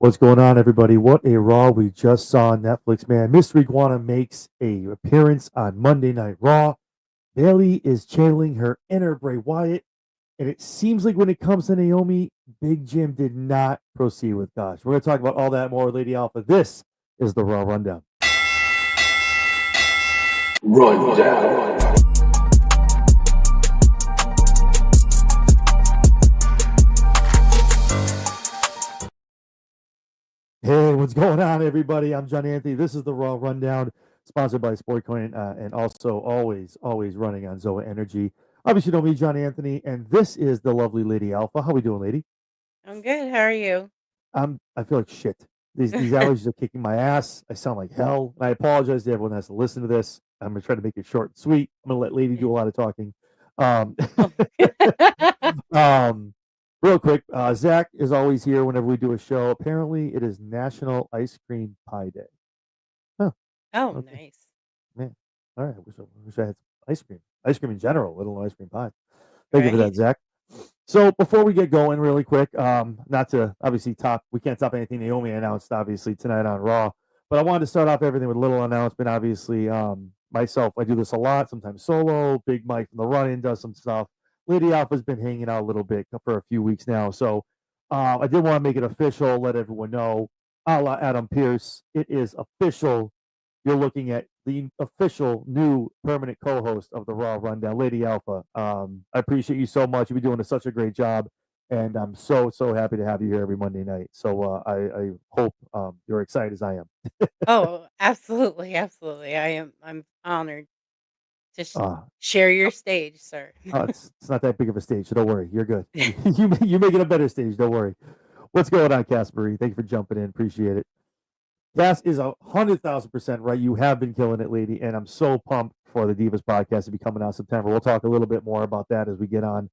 What's going on, everybody? What a Raw we just saw on Netflix, man. Mystery Guana makes a appearance on Monday Night Raw. Bailey is channeling her inner Bray Wyatt, and it seems like when it comes to Naomi, Big Jim did not proceed with Gosh. We're going to talk about all that more, Lady Alpha. This is the Raw Rundown. Rundown. Hey, what's going on, everybody? I'm John Anthony. This is the Raw Rundown, sponsored by Sportcoin, and also always running on Zoa Energy. Obviously, you know me, John Anthony, and this is the lovely Lady Alpha. How we doing, lady? I'm good. How are you? I feel like shit. These allergies are kicking my ass. I sound like hell, and I apologize to everyone that has to listen to this. I'm gonna try to make it short and sweet. I'm gonna let Lady do a lot of talking. Um, Oh. um, real quick, Zach is always here whenever we do a show. Apparently, it is National Ice Cream Pie Day. Huh. Oh, Okay. nice. Man. All right. I wish I had some ice cream. Ice cream in general, let alone ice cream pie. Thank you for that, Right? Zach. So before we get going, really quick, not to obviously top, we can't top anything Naomi announced obviously tonight on Raw, but I wanted to start off everything with a little announcement. Obviously, myself, I do this a lot, sometimes solo. Big Mike from the Run-In does some stuff. Lady Alpha's been hanging out a little bit for a few weeks now, so I did want to make it official, let everyone know, a la Adam Pierce, it is official. You're looking at the official new permanent co-host of the Raw Rundown, Lady Alpha. I appreciate you so much. You've been doing such a great job, and I'm so happy to have you here every Monday night. So I hope you're excited as I am. Oh, absolutely, absolutely. I'm honored to Uh, share your stage, sir. it's not that big of a stage, so don't worry. You're good. You make it a better stage. Don't worry. What's going on, Casper? Thank you for jumping in. Appreciate it. Cass is 100,000% right. You have been killing it, lady, and I'm so pumped for the Divas podcast to be coming out September. We'll talk a little bit more about that as we get on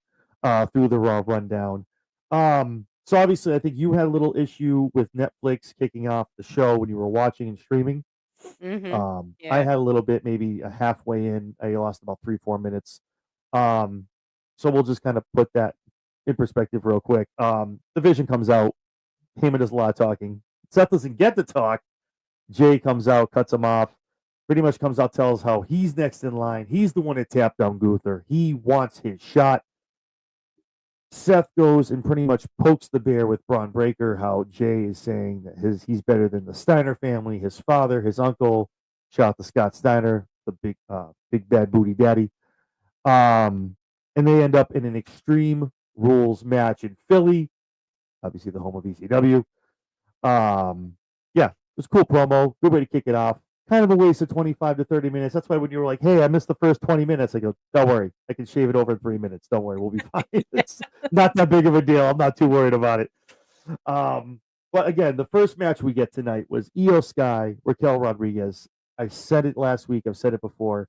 through the Raw rundown. So obviously, I think you had a little issue with Netflix kicking off the show when you were watching and streaming. Mhm. I Yeah. had a little bit, maybe a halfway in. I lost about 3-4 minutes. Um, so we'll just kind of put that in perspective real quick. The Vision comes out. Heyman does a lot of talking. Seth doesn't get to talk. Jay comes out, cuts him off, pretty much comes out, tells how he's next in line. He's the one that tapped down Gunther. He wants his shot. Seth goes and pretty much pokes the bear with Braun Breaker, how Jay is saying that he's better than the Steiner family, his father, his uncle. Shout out to Scott Steiner, the big bad booty daddy. Um, and they end up in an Extreme Rules match in Philly, obviously the home of ECW. Yeah, it was a cool promo. Good way to kick it off. Kind of a waste of 25 to 30 minutes. That's why when you were like, hey, I missed the first 20 minutes, I go, don't worry. I can shave it over in 3 minutes. Don't worry. We'll be fine. It's not that big of a deal. I'm not too worried about it. Um, but again, the first match we get tonight was Io Sky, Raquel Rodriguez. I said it last week. I've said it before.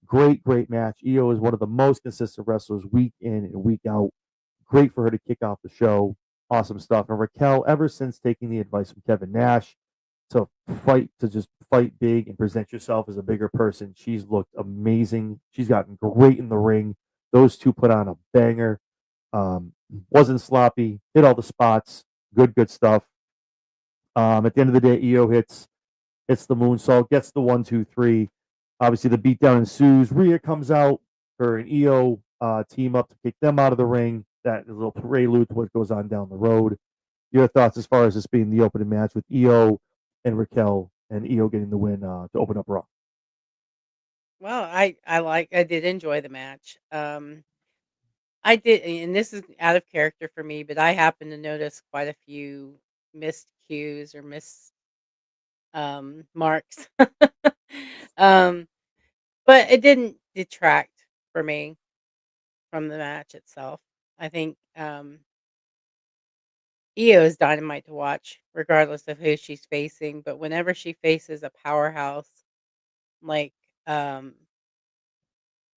Great match. Io is one of the most consistent wrestlers week in and week out. Great for her to kick off the show. Awesome stuff. And Raquel, ever since taking the advice from Kevin Nash to just fight big and present yourself as a bigger person, she's looked amazing. She's gotten great in the ring. Those two put on a banger. Wasn't sloppy. Hit all the spots. Good stuff. At the end of the day, Io hits the moonsault, gets the 1, 2, 3. Obviously, the beatdown ensues. Rhea comes out. Her and Io team up to kick them out of the ring. That is a little prelude to what goes on down the road. Your thoughts as far as this being the opening match with Io and Raquel, and Io getting the win to open up Raw. Well, I did enjoy the match. I did, and this is out of character for me, but I happened to notice quite a few missed cues or missed marks. um, but it didn't detract for me from the match itself. I think Io is dynamite to watch, regardless of who she's facing. But whenever she faces a powerhouse like, um,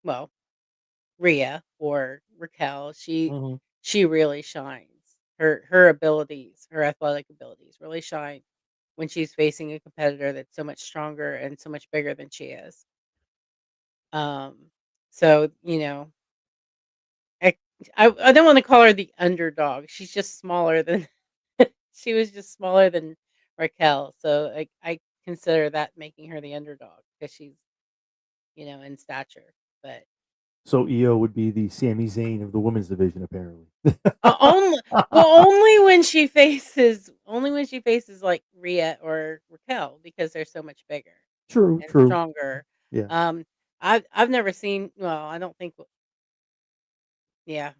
well, Rhea or Raquel, Mm-hmm. she really shines. Her abilities, her athletic abilities, really shine when she's facing a competitor that's so much stronger and so much bigger than she is. Um, so I I don't want to call her the underdog. She's just smaller than She was just smaller than Raquel, so I consider that making her the underdog because she's, in stature. But So Io would be the Sami Zayn of the women's division, apparently. only only when she faces like Rhea or Raquel because they're so much bigger True, and true. stronger. Yeah. Um, I've never seen. Well, I don't think. Yeah,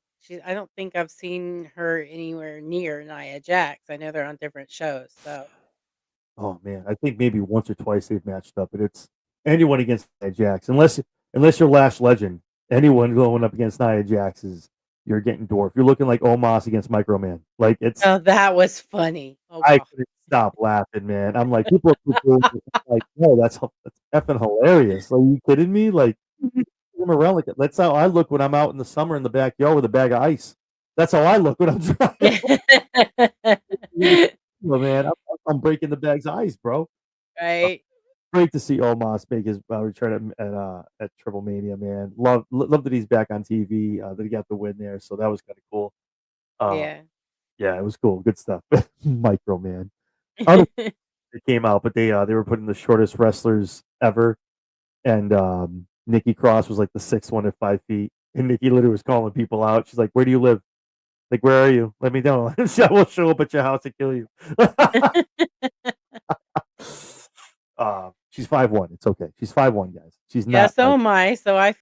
I don't think I've seen her anywhere near Nia Jax. I know they're on different shows, so Oh man, I think maybe once or twice they've matched up, but it's anyone against Nia Jax, unless you're Lash Legend, anyone going up against Nia Jax is you're getting dwarfed. You're looking like Omos against Microman. Like it's oh, that was funny. Oh I god. couldn't stop laughing, man. I'm like, people are like, no, that's effing hilarious. Are you kidding me? Like, I'm around like that. That's how I look when I'm out in the summer in the backyard with a bag of ice. That's how I look when I'm trying. Man, I'm breaking the bag's ice, bro. Right? Great to see Omos make his return at Triple Mania, man. Love that he's back on TV. That he got the win there, so that was kind of cool. Uh, Yeah. yeah, it was cool. Good stuff. Micro man. I don't know if it came out, but they were putting the shortest wrestlers ever, and Nikki Cross was like the sixth one at 5 feet, and Nikki literally was calling people out. She's like, "Where do you live? Like, where are you? Let me know. I will show up at your house and kill you." She's 5'1". It's okay. She's 5'1", guys. She's Yeah, not so like am I, so I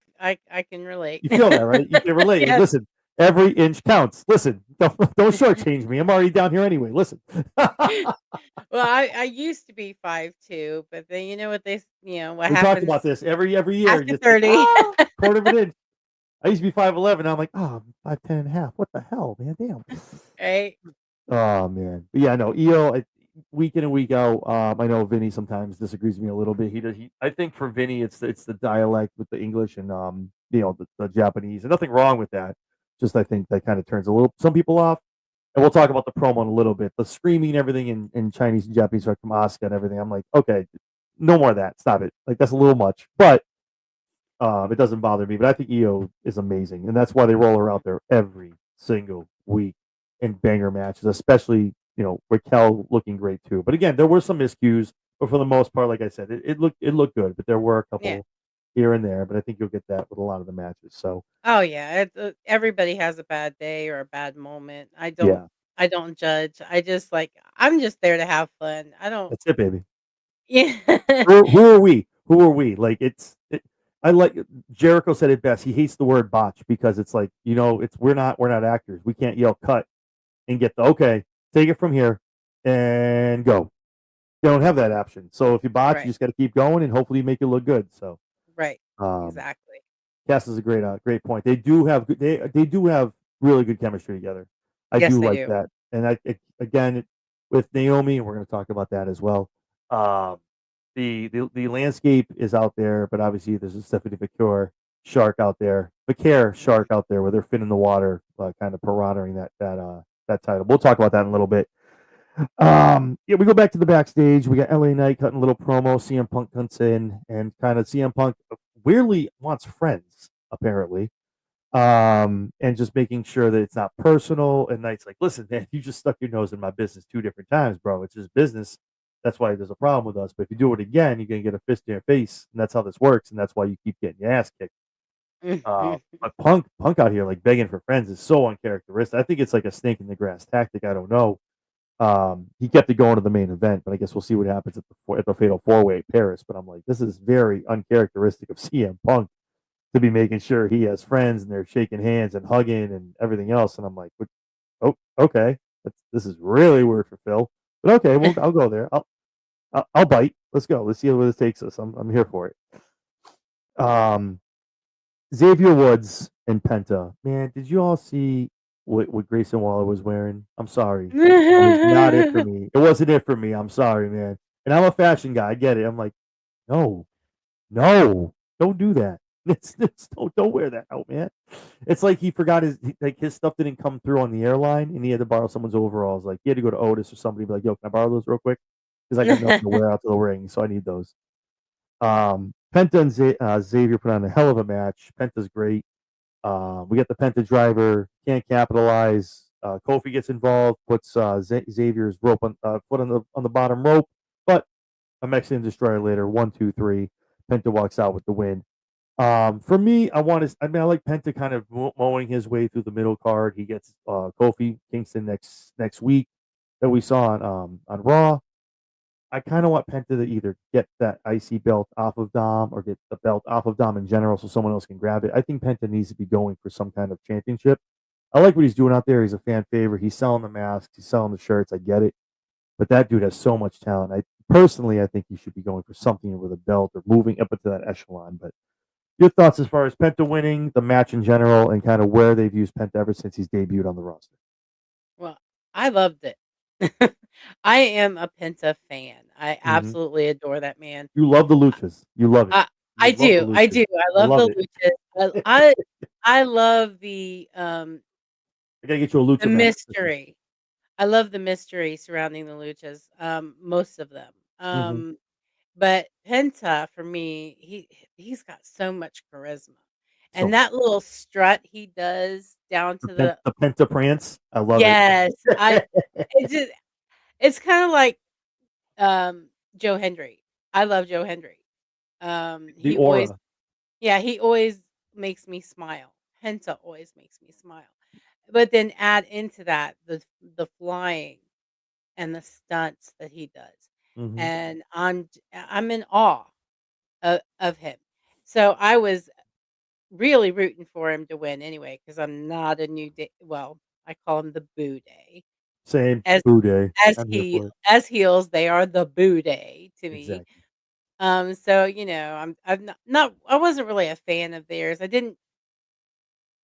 can relate. you feel that, right? You can relate. Yes. Listen, every inch counts. Listen, don't shortchange me. I'm already down here anyway. Listen. Well, I used to be 5'2", but then you know what what We talked about happens this every year. after Just like 30, quarter of an inch. I used to be 5'11". I'm like, oh, I'm 5'10" and a half. What the hell, man? Damn. right? Oh man, but yeah, no, week in and week out. I know Vinny sometimes disagrees with me a little bit. I think for Vinny, it's the dialect with the English and the Japanese, and nothing wrong with that. Just I think that kind of turns some people off. And we'll talk about the promo in a little bit. The screaming and everything in Chinese and Japanese, like from Asuka and everything. I'm like, okay, no more of that. Stop it. Like that's a little much, but it doesn't bother me. But I think Io is amazing, and that's why they roll her out there every single week in banger matches, especially Raquel looking great too. But again, there were some miscues, but for the most part, like I said, it looked good. But there were a Yeah. couple here and there. But I think you'll get that with a lot of the matches. So Oh yeah, everybody has a bad day or a bad moment. yeah, I don't judge. I'm just there to have fun. I don't. that's it, baby. Yeah. Who are we? Who are we? Like I like Jericho said it best. He hates the word botch because it's like it's we're not actors. We can't yell cut and get the okay. Take it from here and go. You don't have that option. So if you botch, you Right. just got to keep going and hopefully you make it look good. So Right. um, Exactly. Cass is a great point. They do have really good chemistry together. I Yes, do they like do. that. And again with Naomi, we're going to talk about that as well. Um, the landscape is out there, but obviously there's a Stephanie Victor shark out there, Vicare shark out there, where they're fin in the water, kind of piranhaing that title. We'll talk about that in a little bit. Yeah, we go back to the backstage. We got LA Knight cutting a little promo. CM Punk comes in and kind of CM Punk weirdly wants friends, apparently. And just making sure that it's not personal. And Knight's like, listen, man, you just stuck your nose in my business 2 different times, bro. It's just business. That's why there's a problem with us. But if you do it again, you're gonna get a fist in your face, and that's how this works, and that's why you keep getting your ass kicked. But Punk out here like begging for friends is so uncharacteristic. I think it's like a snake in the grass tactic. I don't know. He kept it going to the main event, but I guess we'll see what happens at the Fatal 4-Way at Paris. But I'm like, this is very uncharacteristic of CM Punk to be making sure he has friends and they're shaking hands and hugging and everything else. And I'm like, oh, okay, this is really weird for Phil. But okay, well, I'll go there. I'll bite. Let's go. Let's see where this takes us. I'm here for it. Xavier Woods and Penta. Man, did you all see what Grayson Waller was wearing? I'm sorry. That was not it for me. It wasn't it for me. I'm sorry, man. And I'm a fashion guy. I get it. I'm like, no, no, don't do that. Don't wear that out, man. It's like he forgot his stuff didn't come through on the airline, and he had to borrow someone's overalls. Like he had to go to Otis or somebody, be like, "Yo, can I borrow those real quick?" Because I got nothing to wear out to the ring, so I need those. Penta and Xavier put on a hell of a match. Penta's great. We got the Penta driver, can't capitalize. Kofi gets involved, puts Xavier's rope foot on the bottom rope, but a Mexican Destroyer later. 1, 2, 3. Penta walks out with the win. For me, I like Penta kind of mowing his way through the middle card. He gets Kofi Kingston next week that we saw on Raw. I kind of want Penta to either get that IC belt off of Dom or get the belt off of Dom in general so someone else can grab it. I think Penta needs to be going for some kind of championship. I like what he's doing out there. He's a fan favorite. He's selling the masks. He's selling the shirts. I get it. But that dude has so much talent. I think he should be going for something with a belt or moving up into that echelon. But your thoughts as far as Penta winning, the match in general, and kind of where they've used Penta ever since he's debuted on the roster. Well, I loved it. I am a Penta fan. I Hmm. absolutely adore that man. You love the luchas. You love it. I You love the I luchas. do. I I love love the it. luchas. I love I gotta get you a the lucha mask. mystery. I love the mystery surrounding the luchas. Most of them. Mm-hmm. But Penta for me, he's got so much charisma. So And that little strut he does down to the the Penta prance. I love it. yes, I it just it's kind of like Joe Hendry. I love Joe Hendry. The He always aura. yeah, he always makes me smile. Penta always makes me smile. But then add into that the flying and the stunts that he does. Mm-hmm. And I'm in awe of him. So I was really rooting for him to win anyway because I'm not a new day. Well, I call him the Boo Day. Same. As Boo day. I'm here for it. as heels, they are the Boo Day to me. Exactly. So I'm not I wasn't really a fan of theirs. I didn't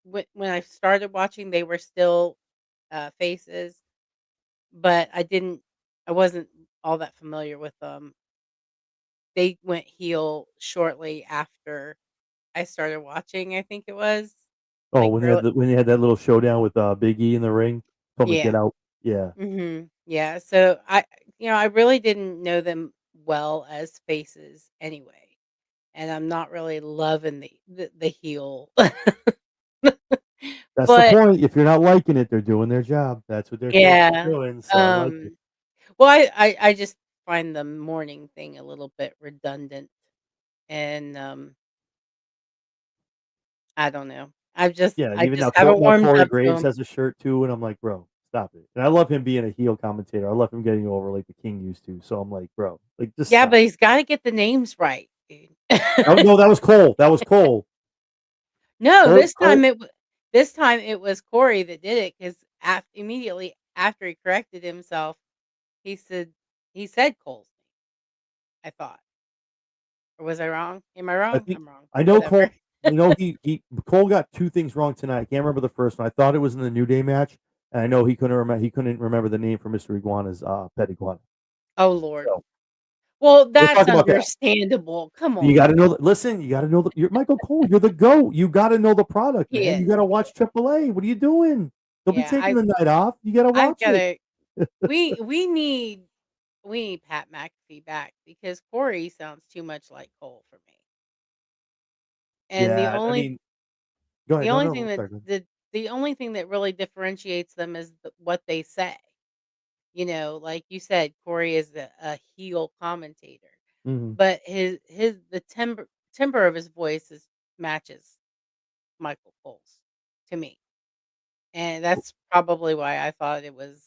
when I started watching, they were still faces, but I wasn't all that familiar with them. They went heel shortly after I started watching, I think it was, Oh, like, early when they had that little showdown with Big E in the ring, told him to get yeah, out. Yeah, yeah, so I really didn't know them well as faces anyway, and I'm not really loving the heel. that's the But point. If you're not liking it, they're doing their job. That's what they're supposed to be yeah, doing. So I like it. um, well, I just find the morning thing a little bit redundant, and, I don't know. Yeah, and I even just haven't now warmed Corey up to Graves them. has a shirt too, and I'm like, bro, stop it. And I love him being a heel commentator. I love him getting over like the King used to. So I'm like, bro, like just Yeah, stop. but he's gotta get the names right, dude. Oh no, that was Cole. That was Cole. No, Cole. this time it was Corey that did it 'cause immediately after he corrected himself, he said Cole's name, I thought. Or was I wrong? Am I I wrong? think I'm wrong. I know Whatever. Cole. He Cole got two things wrong tonight. I can't remember the first one. I thought it was in the New Day match, and I know he couldn't remember the name for Mr. Iguana's pet iguana. Oh, Lord. So Well, we'll that's talk about that. understandable. Come You on. got to know. Listen, you got to know. You're Michael Cole. You're the GOAT. You got to know the product, He man. You is. got to watch AAA. What are you doing? Don't be Yeah, taking the night off. You got to I've watch it. gotta we we need we need Pat McAfee back because Corey sounds too much like Cole for me. And Yeah, I mean, go the ahead. No, only no, thing no. that Sorry. Go ahead. the only thing that really differentiates them is what they say. Like you said, Corey is a heel commentator, Mhm. but the timbre of his voice matches Michael Cole's to me, and that's probably why I thought it was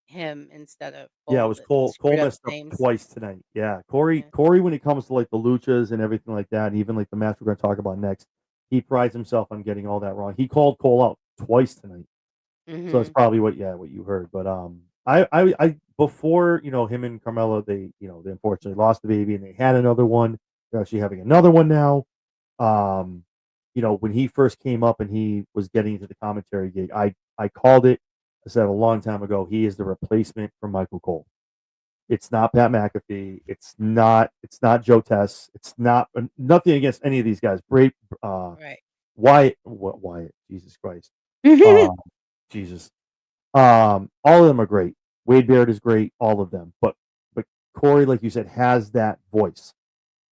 him instead of Yeah, it Cole was that Cole. Cole screwed up messed the up names. twice tonight. Yeah, Yeah. Corey, when it comes to like the luchas and everything like that, and even like the match we're going to talk about next, he prides himself on getting all that wrong. He called Cole out twice tonight, so that's Mhm. probably what you heard. But I before him and Carmelo, they unfortunately lost the baby, and they had another one. They're actually having another one now. Um, when he first came up and he was getting into the commentary gig, I called it. I said a long time ago, he is the replacement for Michael Cole. It's not Pat McAfee. It's not Joe Tess. It's not nothing against any of these guys. Uh, Right. Wyatt, Jesus Christ, uh, Jesus. All of them are great. Wade Barrett is great. All of them, but Corey, like you said, has that voice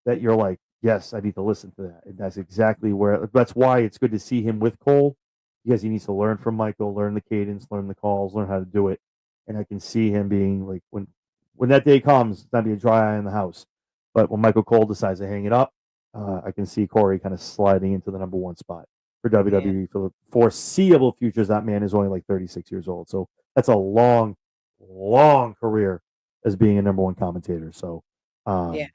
that you're like, yes, I need to listen to that, and that's exactly where. That's why it's good to see him with Cole. because he needs to learn from Michael, learn the cadence, learn the calls, learn how to do it. And I can see him being like when that day comes, it's not be a dry eye in the house. But when Michael Cole decides to hang it up, I can see Corey kind of sliding into the number one spot for Yeah. WWE for the foreseeable future. That man is only like 36 years old, so that's a long, long career as being a number one commentator. So, Yeah.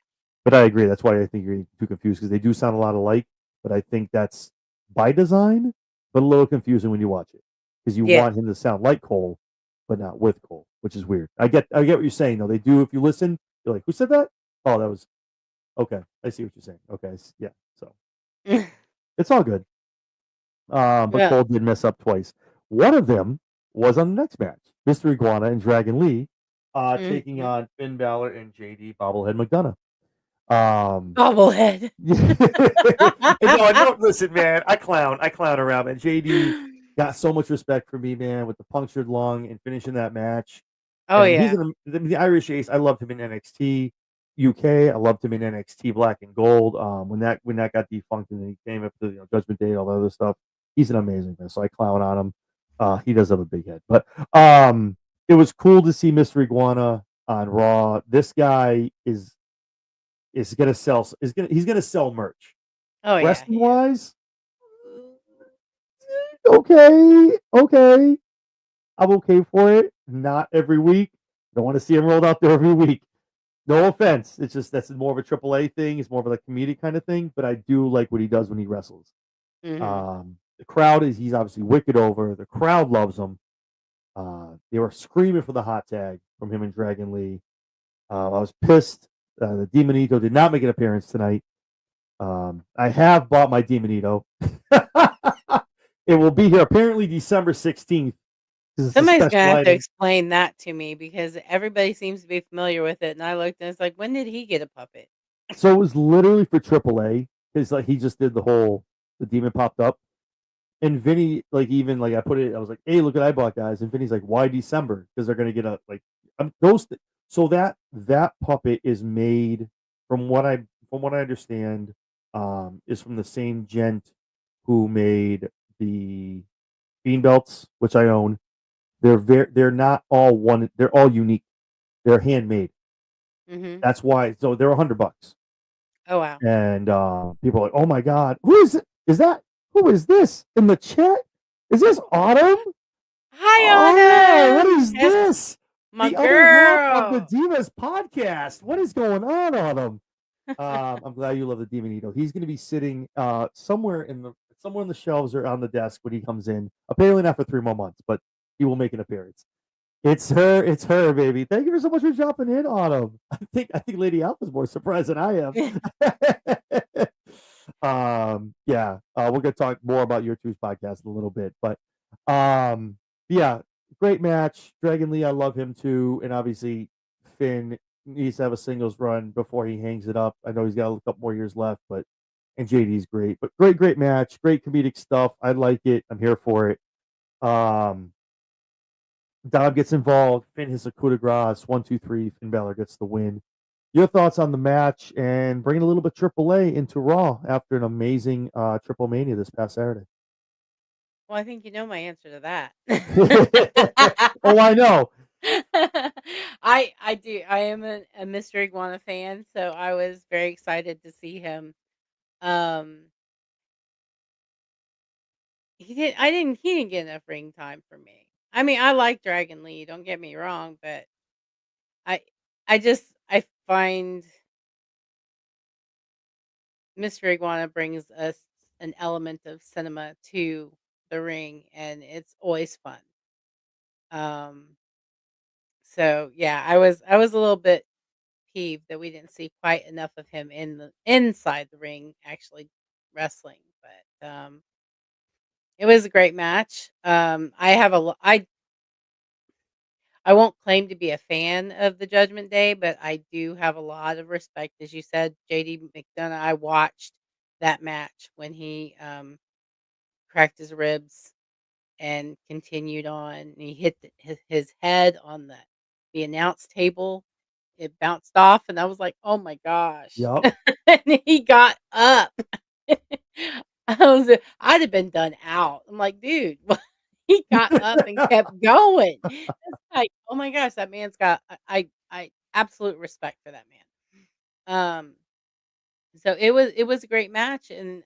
but I agree. That's why I think you're too confused because they do sound a lot alike. But I think that's by design, but a little confusing when you watch it because you Yeah. want him to sound like Cole, but not with Cole, which is weird. I get what you're saying though. They do if you listen, you're like, who said that? Oh, that was okay. I see what you're saying. Okay, yeah. So it's all good. But Yeah. Cole did mess up twice. One of them was on the next match, Mr. Iguana and Dragon Lee, taking Mhm. on Finn Balor and JD Bobblehead McDonough. Um, Bobblehead. no, listen, man. I clown around, man. JD got so much respect for me, man, with the punctured lung and finishing that match. Oh, And he's yeah. the Irish Ace. I loved him in NXT UK. I loved him in NXT Black and Gold. When that got defunct and then he came up to Judgment Day and all that other stuff. He's an amazing man. So I clown on him. He does have a big head, but it was cool to see Mr. Iguana on Raw. This guy is gonna sell. He's gonna sell merch. Oh, yeah, Wrestling he is. wise, okay, okay. I'm okay for it. Not every week. Don't want to see him rolled out there every week. No offense. It's just that's more of a AAA thing. It's more of a comedic kind of thing. But I do like what he does when he wrestles. Mhm. The crowd is he's obviously wicked over. The crowd loves him. They were screaming for the hot tag from him and Dragon Lee. I was pissed. The Demonito did not make an appearance tonight. I have bought my Demonito. It will be here apparently December 16th because it's a Somebody's gonna special have to item. explain that to me because everybody seems to be familiar with it, and I looked and it's like, "When did he get a puppet?" So it was literally for AAA because like he just did the demon popped up. And Vinny, like even like I put it, I was like, "Hey, look what I bought, guys!" And Vinny's like, "Why December? Because they're gonna get a like those." So that puppet is made from what I understand, is from the same gent who made the bean belts, which I own. They're not all one. They're all unique. They're handmade. Mhm. That's why. So they're $100. Oh, wow. And people are like, "Oh my god, who is it? Is that who is this in the chat? Is this Autumn? Hi, Oh, what Autumn! is That's this? my The other half of the girl. Divas podcast. What is going on, Autumn? I'm glad you love the Demon Eater. He's going to be sitting somewhere in the shelves or on the desk when he comes in. Apparently not for 3 more months, but he will make an appearance. It's her, baby. Thank you so much for jumping in, Autumn. I think Lady Alpha's more surprised than I am. Yeah, we're gonna talk more about your two's podcast in a little bit, but yeah, great match. Dragon Lee, I love him too, and obviously Finn needs to have a singles run before he hangs it up. I know he's got a couple more years left, but and JD's great, but great match, great comedic stuff. I like it. I'm here for it. Um, Dom gets involved. Finn hits a coup de grace. 1, 2, 3. Finn Balor gets the win. Your thoughts on the match and bringing a little bit AAA into Raw after an amazing Triple Mania this past Saturday. Well, I think you know my answer to that. Oh, I know. I do. I am a Mr. Iguana fan, so I was very excited to see him. Um, he didn't get enough ring time for me. I mean, I like Dragon Lee, don't get me wrong, but I I find Mr. Iguana brings us an element of cinema to the ring, and it's always fun. Um, so yeah, I was a little bit peeved that we didn't see quite enough of him in the inside the ring actually wrestling, but it was a great match. I have I won't claim to be a fan of the Judgment Day, but I do have a lot of respect, as you said, JD McDonough. I watched that match when he cracked his ribs and continued on. And he hit his head on the announce table. It bounced off, and I was like, "Oh my gosh!" Yep. And he got up. I'd have been done out. I'm like, "Dude," he got up and kept going. It's like, oh my gosh, that man's got I absolute respect for that man. So it was a great match, and,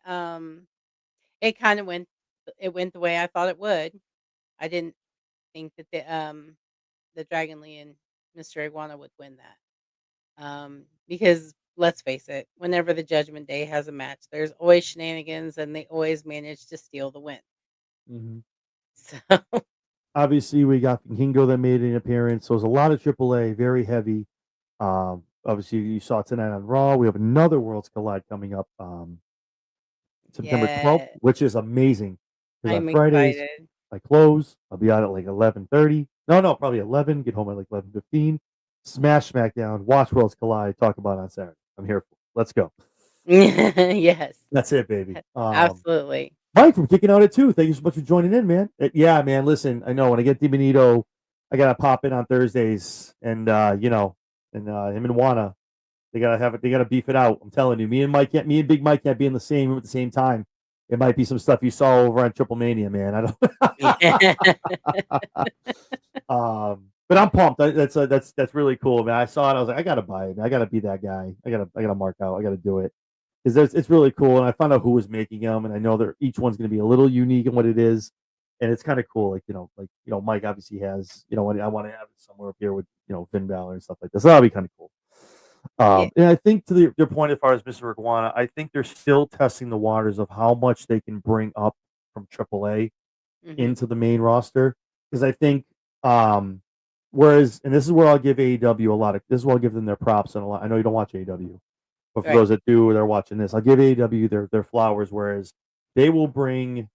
it kinda went the way I thought it would. I didn't think that the Dragon Lee and Mr. Iguana would win that. Because let's face it, whenever the Judgment Day has a match, there's always shenanigans and they always manage to steal the win. Mhm. So Obviously, we got Kingo that made an appearance. So it was a lot of AAA, very heavy. Obviously, you saw tonight on Raw. We have another Worlds Collide coming up September 12th, yeah, which is amazing because on I'm Fridays excited. I close. I'll be out at like 11:30. No, probably 11. Get home at like 11:15. Smash SmackDown. Watch Worlds Collide. Talk about it on Saturday. I'm here for it. Let's go. Yes, That's it, baby. absolutely. Mike from Kicking Out at 2. Thank you so much for joining in, man. Yeah, man. Listen, I know when I get DiBenito, I gotta pop in on Thursdays, and and him and Juana, they gotta have it. They gotta beef it out. I'm telling you, me and Big Mike can't be in the same room at the same time. It might be some stuff you saw over on Triple Mania, man. But I'm pumped. That's really cool, man. I saw it. I was like, I gotta buy it. I gotta be that guy. I gotta mark out. I gotta do it because it's really cool. And I found out who was making them, and I know that each one's gonna be a little unique in what it is, and it's kind of cool. Mike obviously has, I want to have it somewhere up here with Finn Balor and stuff like this. So that'll be kind of cool. Yeah. And I think to their point as far as Mr. Iguana, I think they're still testing the waters of how much they can bring up from AAA Mhm. into the main roster because I think whereas and this is where I'll give AEW a lot of this is where I'll give them their props and a lot. I know you don't watch AEW, but for Right. those that do, they're watching this. I'll give AEW their flowers. Whereas they will bring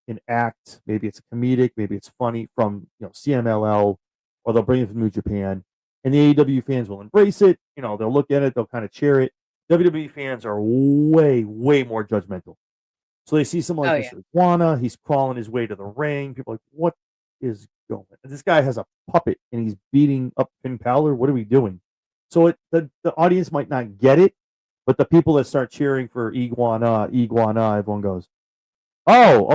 an act, maybe it's comedic, maybe it's funny from CMLL, or they'll bring it from New Japan, and the AEW fans will embrace it. They'll look at it, they'll kind of cheer it. WWE fans are way more judgmental. So they see someone Oh, like yeah. Mr. Iguana, he's crawling his way to the ring. People are like, what is going on? This guy has a puppet and he's beating up Finn Balor. What are we doing? So the audience might not get it, but the people that start cheering for Iguana, everyone goes,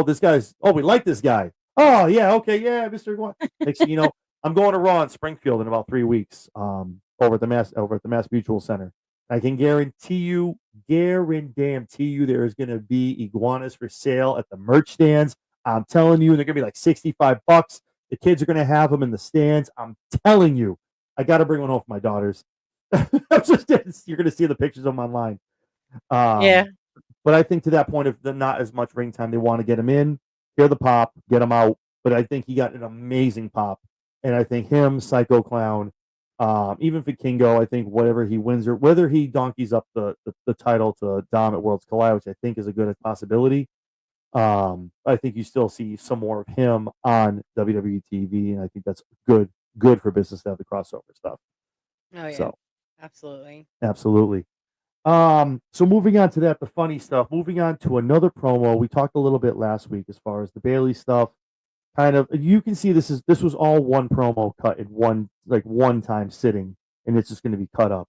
this guy's, we like this guy. Oh, yeah, okay, yeah, Mr. Iguana. Next thing you know, I'm going to Raw in Springfield in about 3 weeks over at the Mass Mutual Center. I can guarantee you there is going to be iguanas for sale at the merch stands. I'm telling you, they're going to be like $65. The kids are going to have them in the stands. I'm telling you, I got to bring one home for my daughters. You're going to see the pictures of them online. Yeah. Um, but I think to that point, if the not as much ring time, they want to get him in, hear the pop, get him out. But I think he got an amazing pop, and I think him, Psycho Clown, even for Kingo, I think whatever he wins or whether he donkeys up the title to Dom at Worlds Collide, which I think is a good possibility. I think you still see some more of him on WWE TV, and I think that's good for business to have the crossover stuff. Oh, yeah. So Absolutely. absolutely. So moving on to that, the funny stuff. Moving on to another promo. We talked a little bit last week as far as the Bailey stuff. Kind of, you can see this was all one promo cut in one time sitting, and it's just going to be cut up.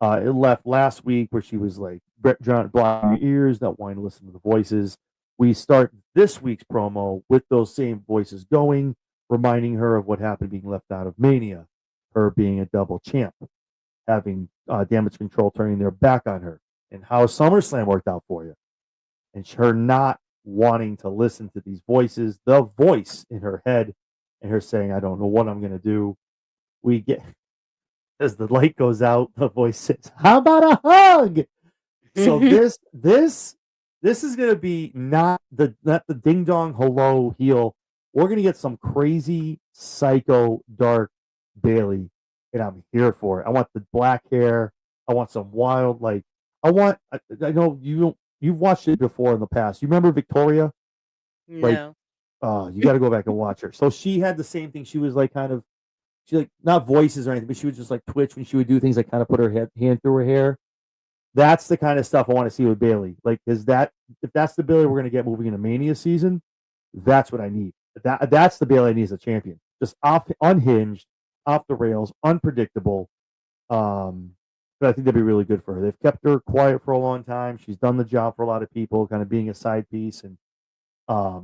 It left last week where she was like, Brett John, block your ears, not wanting to listen to the voices. We start this week's promo with those same voices going, reminding her of what happened being left out of Mania, her being a double champ, having Damage Control turning their back on her, and how SummerSlam worked out for you, and her not wanting to listen to these voices, the voice in her head, and her saying, "I don't know what I'm gonna do." We get as the light goes out, the voice says, "How about a hug?" So this is gonna be not the ding dong hello heel. We're gonna get some crazy psycho dark Bailey, and I'm here for it. I want the black hair. I want some wild I know you've watched it before in the past. You remember Victoria? Like, No. you got to go back and watch her. So she had the same thing. She was like she like not voices or anything, but she would just like twitch when she would do things like kind of put her hand through her hair. That's the kind of stuff I want to see with Bailey. Like, if that's the Bailey we're gonna get moving into Mania season, that's what I need. That's the Bailey I need as a champion. Just unhinged, off the rails, unpredictable. Um, but I think that'd be really good for her. They've kept her quiet for a long time. She's done the job for a lot of people, kind of being a side piece and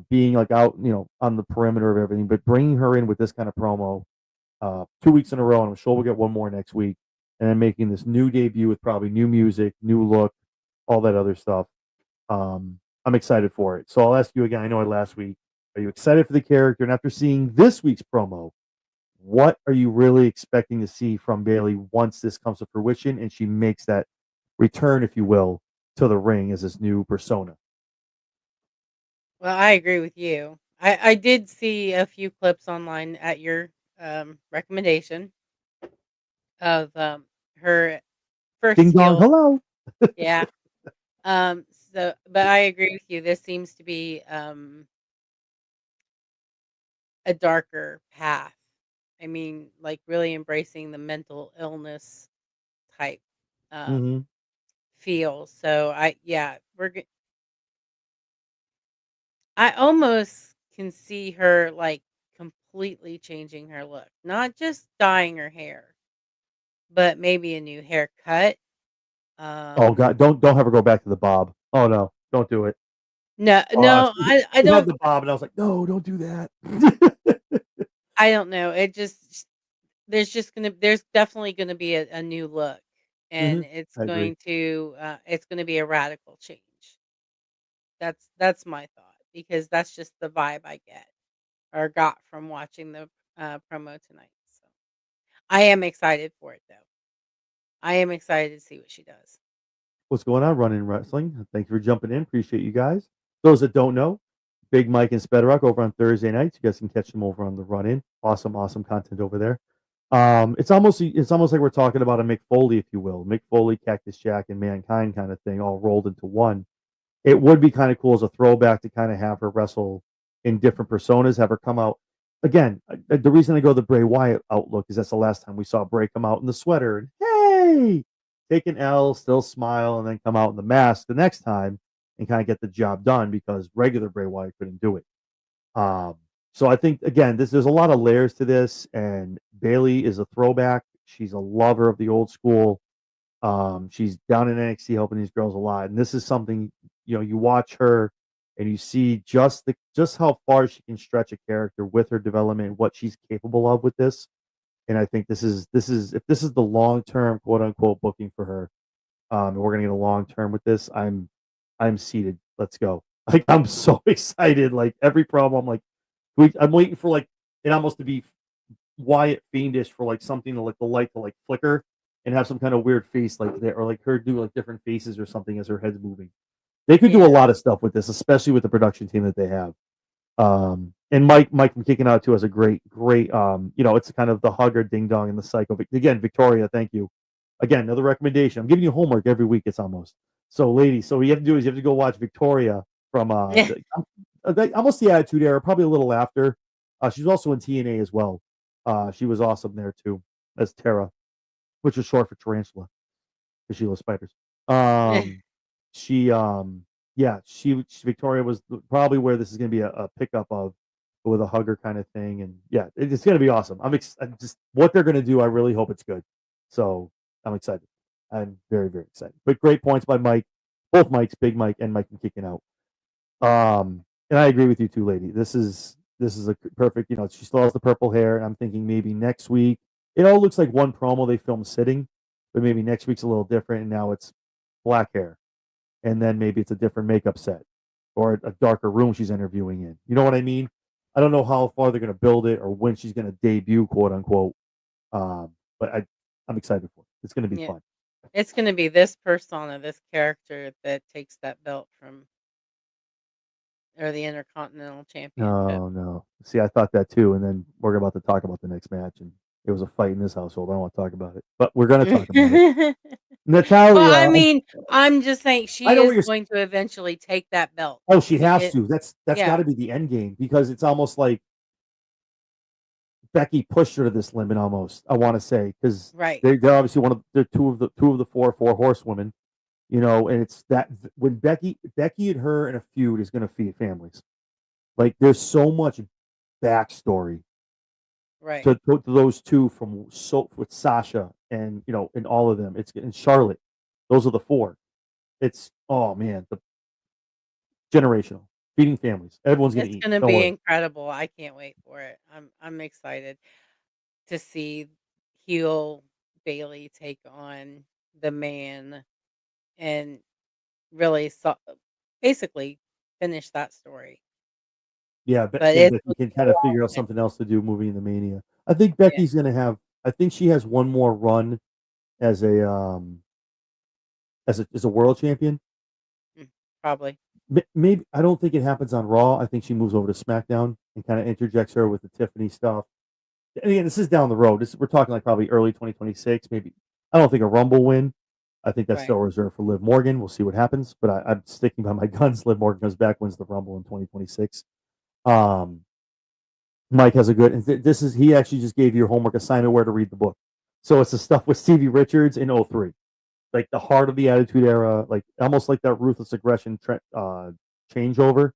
being like out, on the perimeter of everything. But bringing her in with this kind of promo, 2 weeks in a row, and I'm sure we'll get one more next week, and then making this new debut with probably new music, new look, all that other stuff. I'm excited for it. So I'll ask you again. I know it last week. Are you excited for the character? And after seeing this week's promo, what are you really expecting to see from Bailey once this comes to fruition and she makes that return, if you will, to the ring as this new persona? Well, I agree with you. I did see a few clips online at your recommendation of her first Ding dong, heel. hello. Yeah. Um, but I agree with you. This seems to be a darker path. I mean, like really embracing the mental illness type um Hmm. feel. So yeah, I almost can see her like completely changing her look, not just dyeing her hair, but maybe a new haircut. Oh Um, God, don't have her go back to the bob. Oh no, don't do it. no, Uh, no, she, I she had don't, the bob, and I was like, no, don't do that. I don't know. It just there's definitely gonna be a new look, Hmm. and I agree. it's gonna be a radical change. That's my thought because that's just the vibe I get or got from watching the promo tonight. So I am excited for it though. I am excited to see what she does. What's going on, Running Wrestling? Thank you for jumping in. Appreciate you guys. Those that don't know, Big Mike and Spedrock over on Thursday nights. You guys can catch them over on the Run In. Awesome, awesome content over there. It's almost like we're talking about a Mick Foley, if you will, Mick Foley, Cactus Jack, and Mankind kind of thing, all rolled into one. It would be kind of cool as a throwback to kind of have her wrestle in different personas, have her come out again. The reason I go the Bray Wyatt outlook is that's the last time we saw Bray come out in the sweater and hey, take an L, still smile, and then come out in the mask the next time and kind of get the job done because regular Bray Wyatt couldn't do it. Um, so I think again, there's a lot of layers to this, and Bailey is a throwback. She's a lover of the old school. She's down in NXT helping these girls a lot, and this is something you watch her and you see just how far she can stretch a character with her development, what she's capable of with this. And I think this is if this is the long term quote unquote booking for her, and we're gonna get a long term with this. I'm seated. Let's go. Like I'm so excited. Like every promo, I'm like, I'm waiting for like it almost to be Wyatt fiendish for like something to like the light to like flicker and have some kind of weird face like that, or like her do like different faces or something as her head's moving. They could do a Yeah. lot of stuff with this, especially with the production team that they have. And Mike from Kicking Out too has a great it's kind of the hugger ding dong and the psycho. Again, Victoria, thank you. Again, another recommendation. I'm giving you homework every week. It's almost so, ladies. So what you have to do is you have to go watch Victoria from almost the Attitude Era, probably a little after. She's also in TNA as well. She was awesome there too as Tara, which is short for tarantula because she loves spiders. Um, she yeah, Victoria was probably where this is going to be a pickup of with a hugger kind of thing, and yeah, it's going to be awesome. I'm just what they're going to do. I really hope it's good. So I'm excited. I'm very very excited. But great points by Mike, both Mikes, Big Mike and Mike from Kicking Out. And I agree with you too, lady. This is a perfect. She still has the purple hair, and I'm thinking maybe next week. It all looks like one promo they filmed sitting, but maybe next week's a little different, and now it's black hair, and then maybe it's a different makeup set or a darker room she's interviewing in. You know what I mean? I don't know how far they're going to build it or when she's going to debut, quote unquote. But I'm excited for it. It's going to be Yeah. fun. It's gonna be this persona, this character that takes that belt from or the Intercontinental Championship. Oh no. See, I thought that too, and then we're about to talk about the next match, and it was a fight in this household. I don't want to talk about it, but we're going to talk about it. Well, I Natalia, mean, I'm just saying I she know what is you're. going to eventually take that belt. Oh, she She has it to. That's got Yeah, to be the end game because it's almost like Becky pushed her to this limit. Almost, I want to say because right, they're obviously they're two of the four horsewomen. And it's that when Becky and her in a feud is going to feed families. Like there's so much backstory right. to those two from with Sasha and in all of them. It's in Charlotte. Those are the four. It's oh man, the generational feeding families. Everyone's gonna It's eat. gonna Don't be worry. incredible. I can't wait for it. I'm excited to see heel Bailey take on the man and really basically finish that story. Yeah, But and it's Becky looking can kind of figure out something else to do moving into Mania. I think yeah, Becky's gonna have. I think she has one more run as a world champion. probably. Maybe I don't think it happens on Raw. I think she moves over to SmackDown and kind of interjects her with the Tiffany stuff. And again, this is down the road. We're talking like probably early 2026. Maybe I don't think a Rumble win. I think that's Right. still reserved for Liv Morgan. We'll see what happens, but I'm sticking by my guns. Liv Morgan comes back, wins the Rumble in 2026. Um, Mike has a good. This is he actually just gave you your homework assignment where to read the book. So it's the stuff with Stevie Richards in '03, like the heart of the Attitude Era, like almost like that ruthless aggression changeover.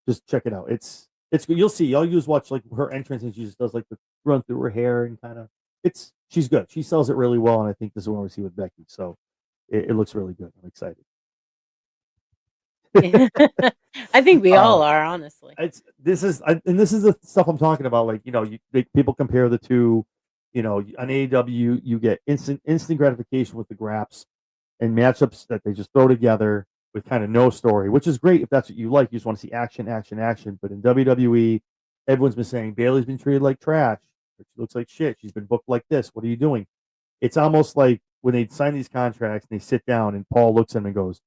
Just check it out. It's you'll see. All you do is watch like her entrance, and she just does like the run through her hair and kind of. She's good. She sells it really well, and I think this is what we see with Becky. So it looks really good. I'm excited. I think we uh, all are, honestly. this is the stuff I'm talking about. Like people compare the two. On AEW you get instant gratification with the graps and matchups that they just throw together with kind of no story, which is great if that's what you like. You just want to see action, action, action. But in WWE, everyone's been saying Bailey's been treated like trash. She looks like shit. She's been booked like this. What are you doing? It's almost like when they sign these contracts and they sit down and Paul looks at him and goes,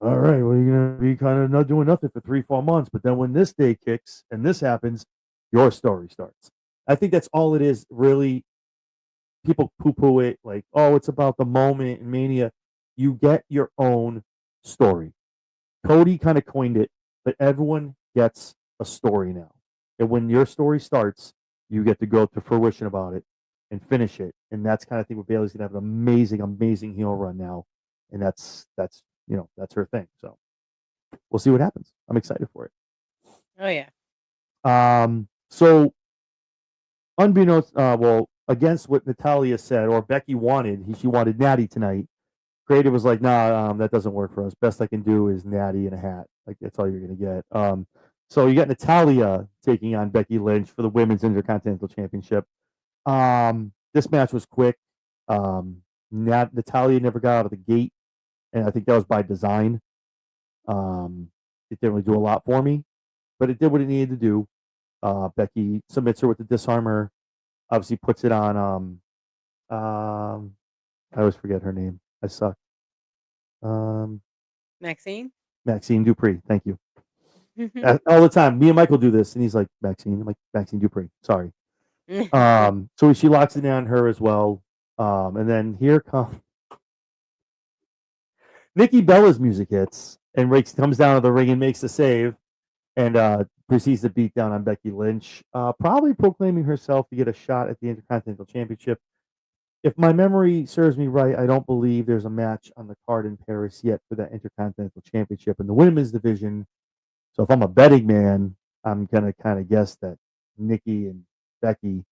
all right, well, you're going to be kind of not doing nothing for 3, 4 months. But then when this day kicks and this happens, your story starts. I think that's all it is. Really, people poo poo it like, oh, it's about the moment and Mania. You get your own story. Cody kind of coined it, but everyone gets a story now. And when your story starts, you get to go to fruition about it and finish it. And that's kind of thing where Bailey's gonna have an amazing, amazing heel run now. And that's her thing. So we'll see what happens. I'm excited for it. Oh yeah. So unbeknownst, against what Natalia said or Becky wanted, she wanted Natty tonight. Creative was like, nah, that doesn't work for us. Best I can do is Natty in a hat. Like that's all you're gonna get. So you got Natalia taking on Becky Lynch for the Women's Intercontinental Championship. This match was quick. Natalia never got out of the gate, and I think that was by design. It didn't really do a lot for me, but it did what it needed to do. Becky submits her with the disarmer. Obviously, puts it on. I always forget her name. I suck. Um, Maxine? Maxine Dupree. Thank you. All the time. Me and Michael do this, and he's like Maxine. I'm like Maxine Dupree. Sorry. So she locks it down her as well. And then here comes Nikki Bella's music hits, and Rakes comes down to the ring and makes the save, and proceeds to beat down on Becky Lynch, probably proclaiming herself to get a shot at the Intercontinental Championship. If my memory serves me right, I don't believe there's a match on the card in Paris yet for that Intercontinental Championship in the women's division. So if I'm a betting man, I'm gonna kind of guess that Nikki and Becky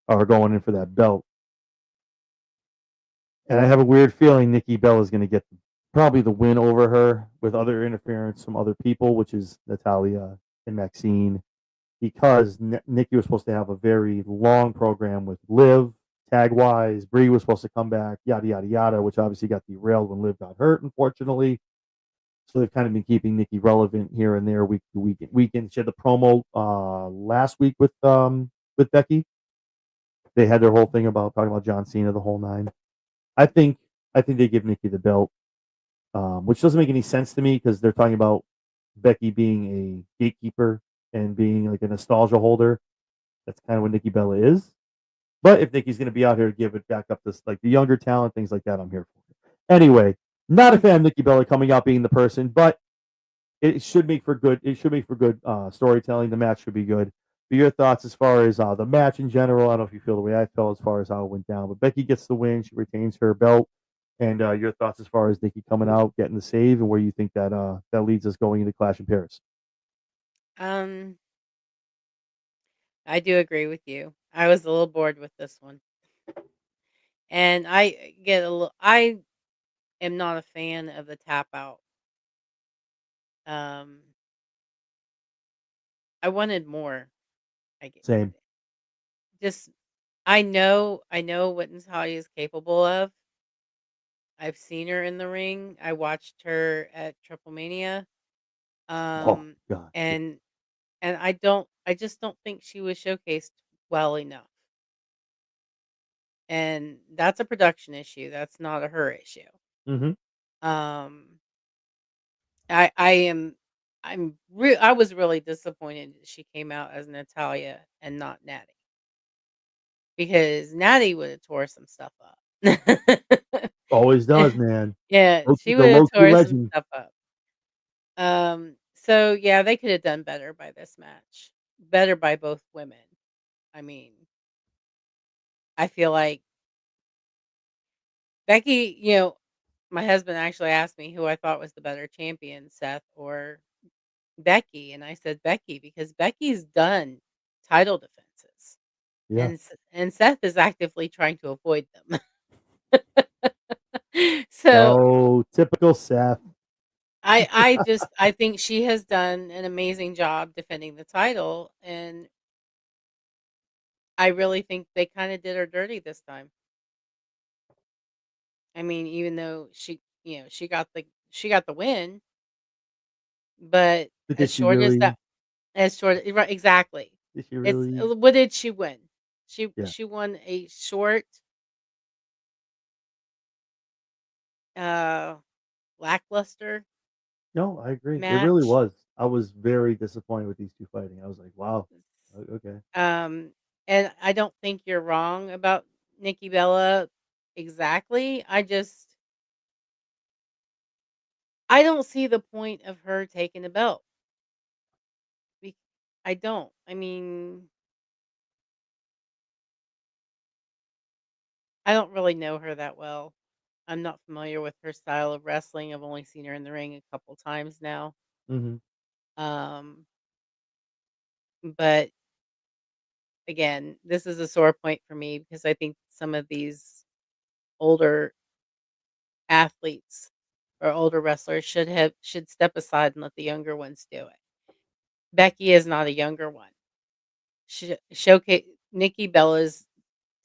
are going in for that belt. And I have a weird feeling Nikki Bella is going to get probably the win over her with other interference from other people, which is Natalia and Maxine, because Nikki was supposed to have a very long program with Liv, tag wise. Brie was supposed to come back, yada, yada, yada, which obviously got derailed when Liv got hurt, unfortunately. So they've kind of been keeping Nikki relevant here and there, week to weekend. She had the promo last week with Becky. They had their whole thing about talking about John Cena, the whole nine. I think I think they give Nikki the belt, which doesn't make any sense to me because they're talking about Becky being a gatekeeper and being like a nostalgia holder. That's kind of what Nikki Bella is. But if Nikki's going to be out here to give it back up to like the younger talent, things like that, I'm here for it. Anyway, not a fan of Nikki Bella coming out being the person, but it should make for good. It should make for good storytelling. The match should be good. But your thoughts as far as the match in general? I don't know if you feel the way I felt as far as how it went down. But Becky gets the win. She retains her belt. And your thoughts as far as Nikki coming out, getting the save, and where you think that leads us going into Clash in Paris. um, I do agree with you. I was a little bored with this one. And I am not a fan of the tap out. Um, I wanted more. I get Same. just I know what Natalia is capable of. I've seen her in the ring. I watched her at Triple Mania. Oh Um, god. Yeah. and I just don't think she was showcased well enough. And that's a production issue. That's not a her issue. Mhm. Um, I am I was really disappointed that she came out as Natalia and not Natty, because Natty would have tore some stuff up. Always does, man. Yeah, she The would have low key tore some legend. stuff up. So yeah, they could have done better by this match. Better by both women. I mean, I feel like Becky, my husband actually asked me who I thought was the better champion, Seth or Becky, and I said Becky because Becky's done title defenses, Yeah. And Seth is actively trying to avoid them. So Oh, typical Seth. I think she has done an amazing job defending the title, and I really think they kind of did her dirty this time. I mean, even though she got the win, but But did she really? as short right, exactly. Did she It's really? what did she win? Yeah. She won a short, uh, lackluster No, I agree. It really match. was. I was very disappointed with these two fighting. I was like, wow. Okay. Um, and I don't think you're wrong about Nikki Bella exactly. I don't see the point of her taking the belt. Be- I don't. I mean, I don't really know her that well. I'm not familiar with her style of wrestling. I've only seen her in the ring a couple times now. Mhm. Um, but again, this is a sore point for me because I think some of these older athletes or older wrestlers should step aside and let the younger ones do it. Becky is not a younger one. Showcase Nikki Bella's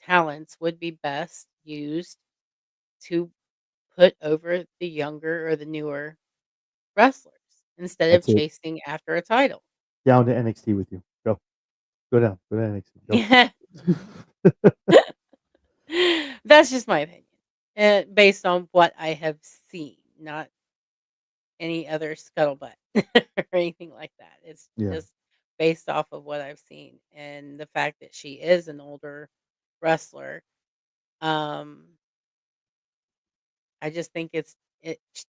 talents would be best used to put over the younger or the newer wrestlers instead I'd of say chasing after a title. down to NXT with you. Go. Go down. Go to NXT. Go. Yeah. That's just my opinion, based on what I have seen, not any other scuttlebutt or anything like that. It's Yeah. just based off of what I've seen and the fact that she is an older wrestler. Um, I just think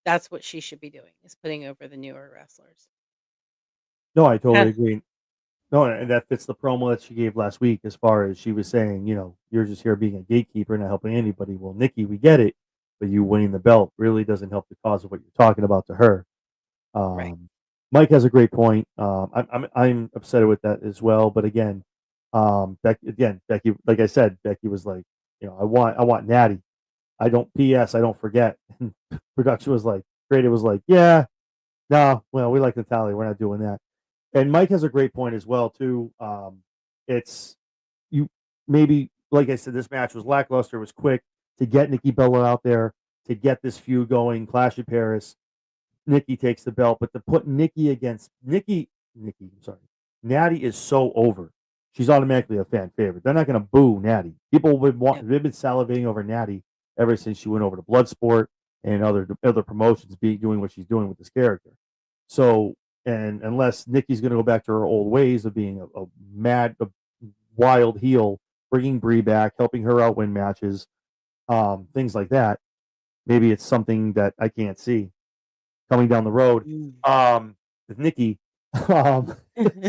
that's what she should be doing, is putting over the newer wrestlers. No, I totally Huh, agree. No, and that fits the promo that she gave last week as far as she was saying, you're just here being a gatekeeper, not helping anybody. Well, Nikki, we get it, but you winning the belt really doesn't help the cause of what you're talking about to her. right. Um, Mike has a great point. I'm upset with that as well. But Becky, like I said, Becky was like, I want Natty. I don't. P.S. I don't forget. And production was like, Creative was like, yeah, no, well, we like Natalia. We're not doing that. And Mike has a great point as well too. It's you maybe like I said, this match was lackluster. It was quick to get Nikki Bella out there to get this feud going. Clash of Paris. Nikki takes the belt, but to put Nikki against Nikki, I'm sorry, Natty is so over. She's automatically a fan favorite. They're not going to boo Natty. People would Yep. want. They've been salivating over Natty ever since she went over to Bloodsport and other promotions, be doing what she's doing with this character. So, and unless Nikki's going to go back to her old ways of being a wild heel, bringing Brie back, helping her out win matches, things like that, maybe it's something that I can't see coming down the road Mm. with Nikki. Um,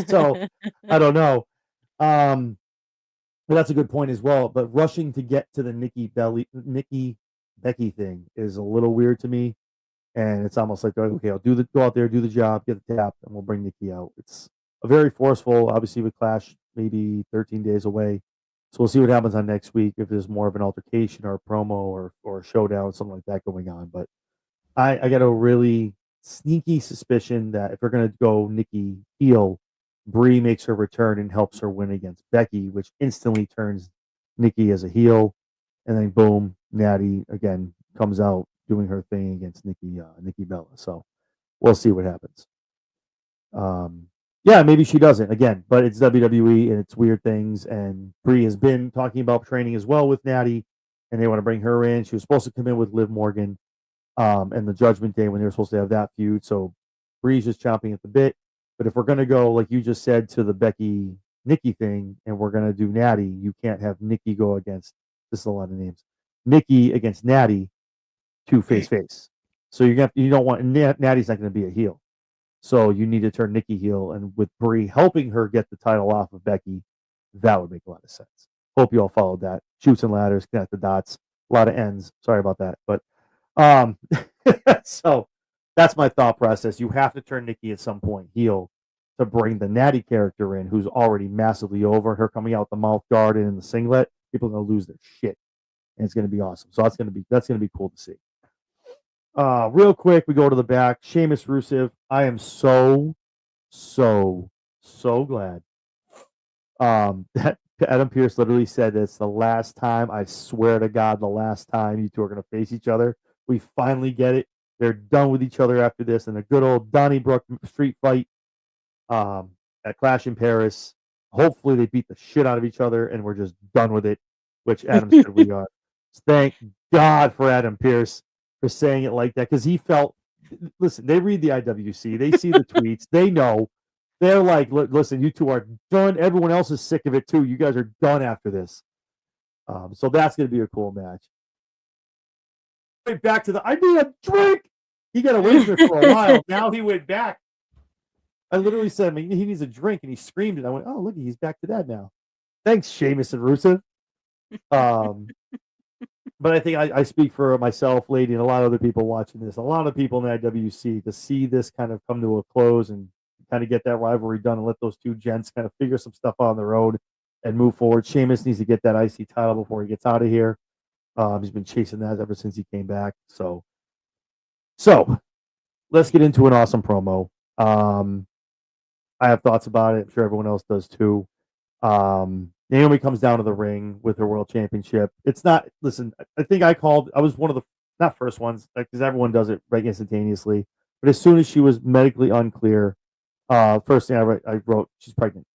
so I don't know. Um, but that's a good point as well. But rushing to get to the Nikki Becky thing is a little weird to me. And it's almost like, okay, go out there, do the job, get the tap, and we'll bring Nikki out. It's a very forceful, obviously with Clash maybe 13 days away. So we'll see what happens on next week if there's more of an altercation or a promo or a showdown, something like that going on. But I got a really sneaky suspicion that if we're gonna go Nikki heel, Brie makes her return and helps her win against Becky, which instantly turns Nikki as a heel, and then boom, Natty again comes out doing her thing against Nikki Bella. So we'll see what happens. Yeah, maybe she doesn't again, but it's WWE and it's weird things. And Brie has been talking about training as well with Natty, and they want to bring her in. She was supposed to come in with Liv Morgan, and the Judgment Day when they were supposed to have that feud. So Bree's just chomping at the bit. But if we're gonna go like you just said to the Becky Nikki thing, and we're gonna do Natty, you can't have Nikki go against this is a lot of names. Nikki against Natty, two face. So you don't want Natty's not going to be a heel. So you need to turn Nikki heel, and with Brie helping her get the title off of Becky, that would make a lot of sense. Hope you all followed that. Shoots and ladders, connect the dots, a lot of ends. Sorry about that, but um, so that's my thought process. You have to turn Nikki at some point heel to bring the Natty character in, who's already massively over. Her coming out the mouth guard and in the singlet, people are gonna lose their shit, and it's gonna be awesome. So that's gonna be cool to see. Real quick, we go to the back. Sheamus Rusev. I am so glad. That Adam Pearce literally said it's the last time. I swear to God, the last time you two are gonna face each other. We finally get it. They're done with each other after this, and a good old Donnybrook street fight at Clash in Paris. Hopefully, they beat the shit out of each other, and we're just done with it. Which Adam said we are. Thank God for Adam Pearce for saying it like that because he felt. Listen, they read the IWC, they see the tweets, they know. They're like, listen, you two are done. Everyone else is sick of it too. You guys are done after this. So that's going to be a cool match. Went back to I need a drink. He got away from it for a while. Now he went back. I literally said, he needs a drink, and he screamed it. I went, oh, look, he's back to that now. Thanks, Sheamus and Rusev. But I think I speak for myself, lady, and a lot of other people watching this. A lot of people in the IWC to see this kind of come to a close and kind of get that rivalry done and let those two gents kind of figure some stuff out on the road and move forward. Sheamus needs to get that IC title before he gets out of here. He's been chasing that ever since he came back. So let's get into an awesome promo. I have thoughts about it. I'm sure everyone else does too. Naomi comes down to the ring with her world championship. It's not, listen, I think I was one of the, not first ones, because everyone does it right instantaneously. But as soon as she was medically unclear, first thing I wrote, she's pregnant.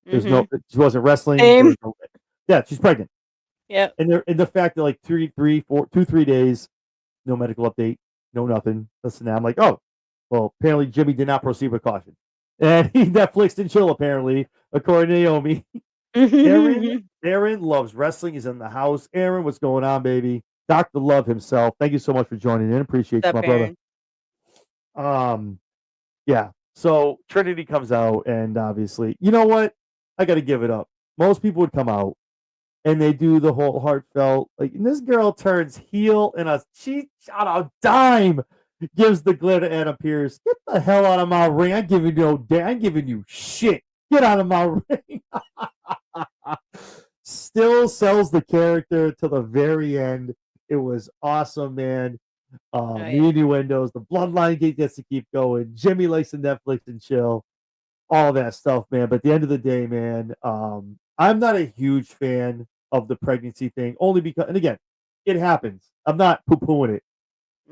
There's she wasn't wrestling. Yeah, she's pregnant. Yeah. And the fact that like 2-3 days, no medical update, no nothing. Listen, now I'm like, oh, well, apparently Jimmy did not proceed with caution. And he Netflixed and chill, apparently, according to Naomi. Aaron loves wrestling. He's in the house. Aaron, what's going on, baby? Dr. Love himself. Thank you so much for joining in. Appreciate you, my brother. Yeah. So Trinity comes out, and obviously, you know what? I got to give it up. Most people would come out, and they do the whole heartfelt, like, and this girl turns heel, and she on a dime gives the glare to Adam Pearce. Get the hell out of my ring. I'm giving you shit. Get out of my ring. Still sells the character to the very end. It was awesome, man. The innuendos, the bloodline gets to keep going. Jimmy likes to Netflix and chill. All that stuff, man. But at the end of the day, man, I'm not a huge fan of the pregnancy thing, only because, and again, it happens. I'm not poo-pooing it.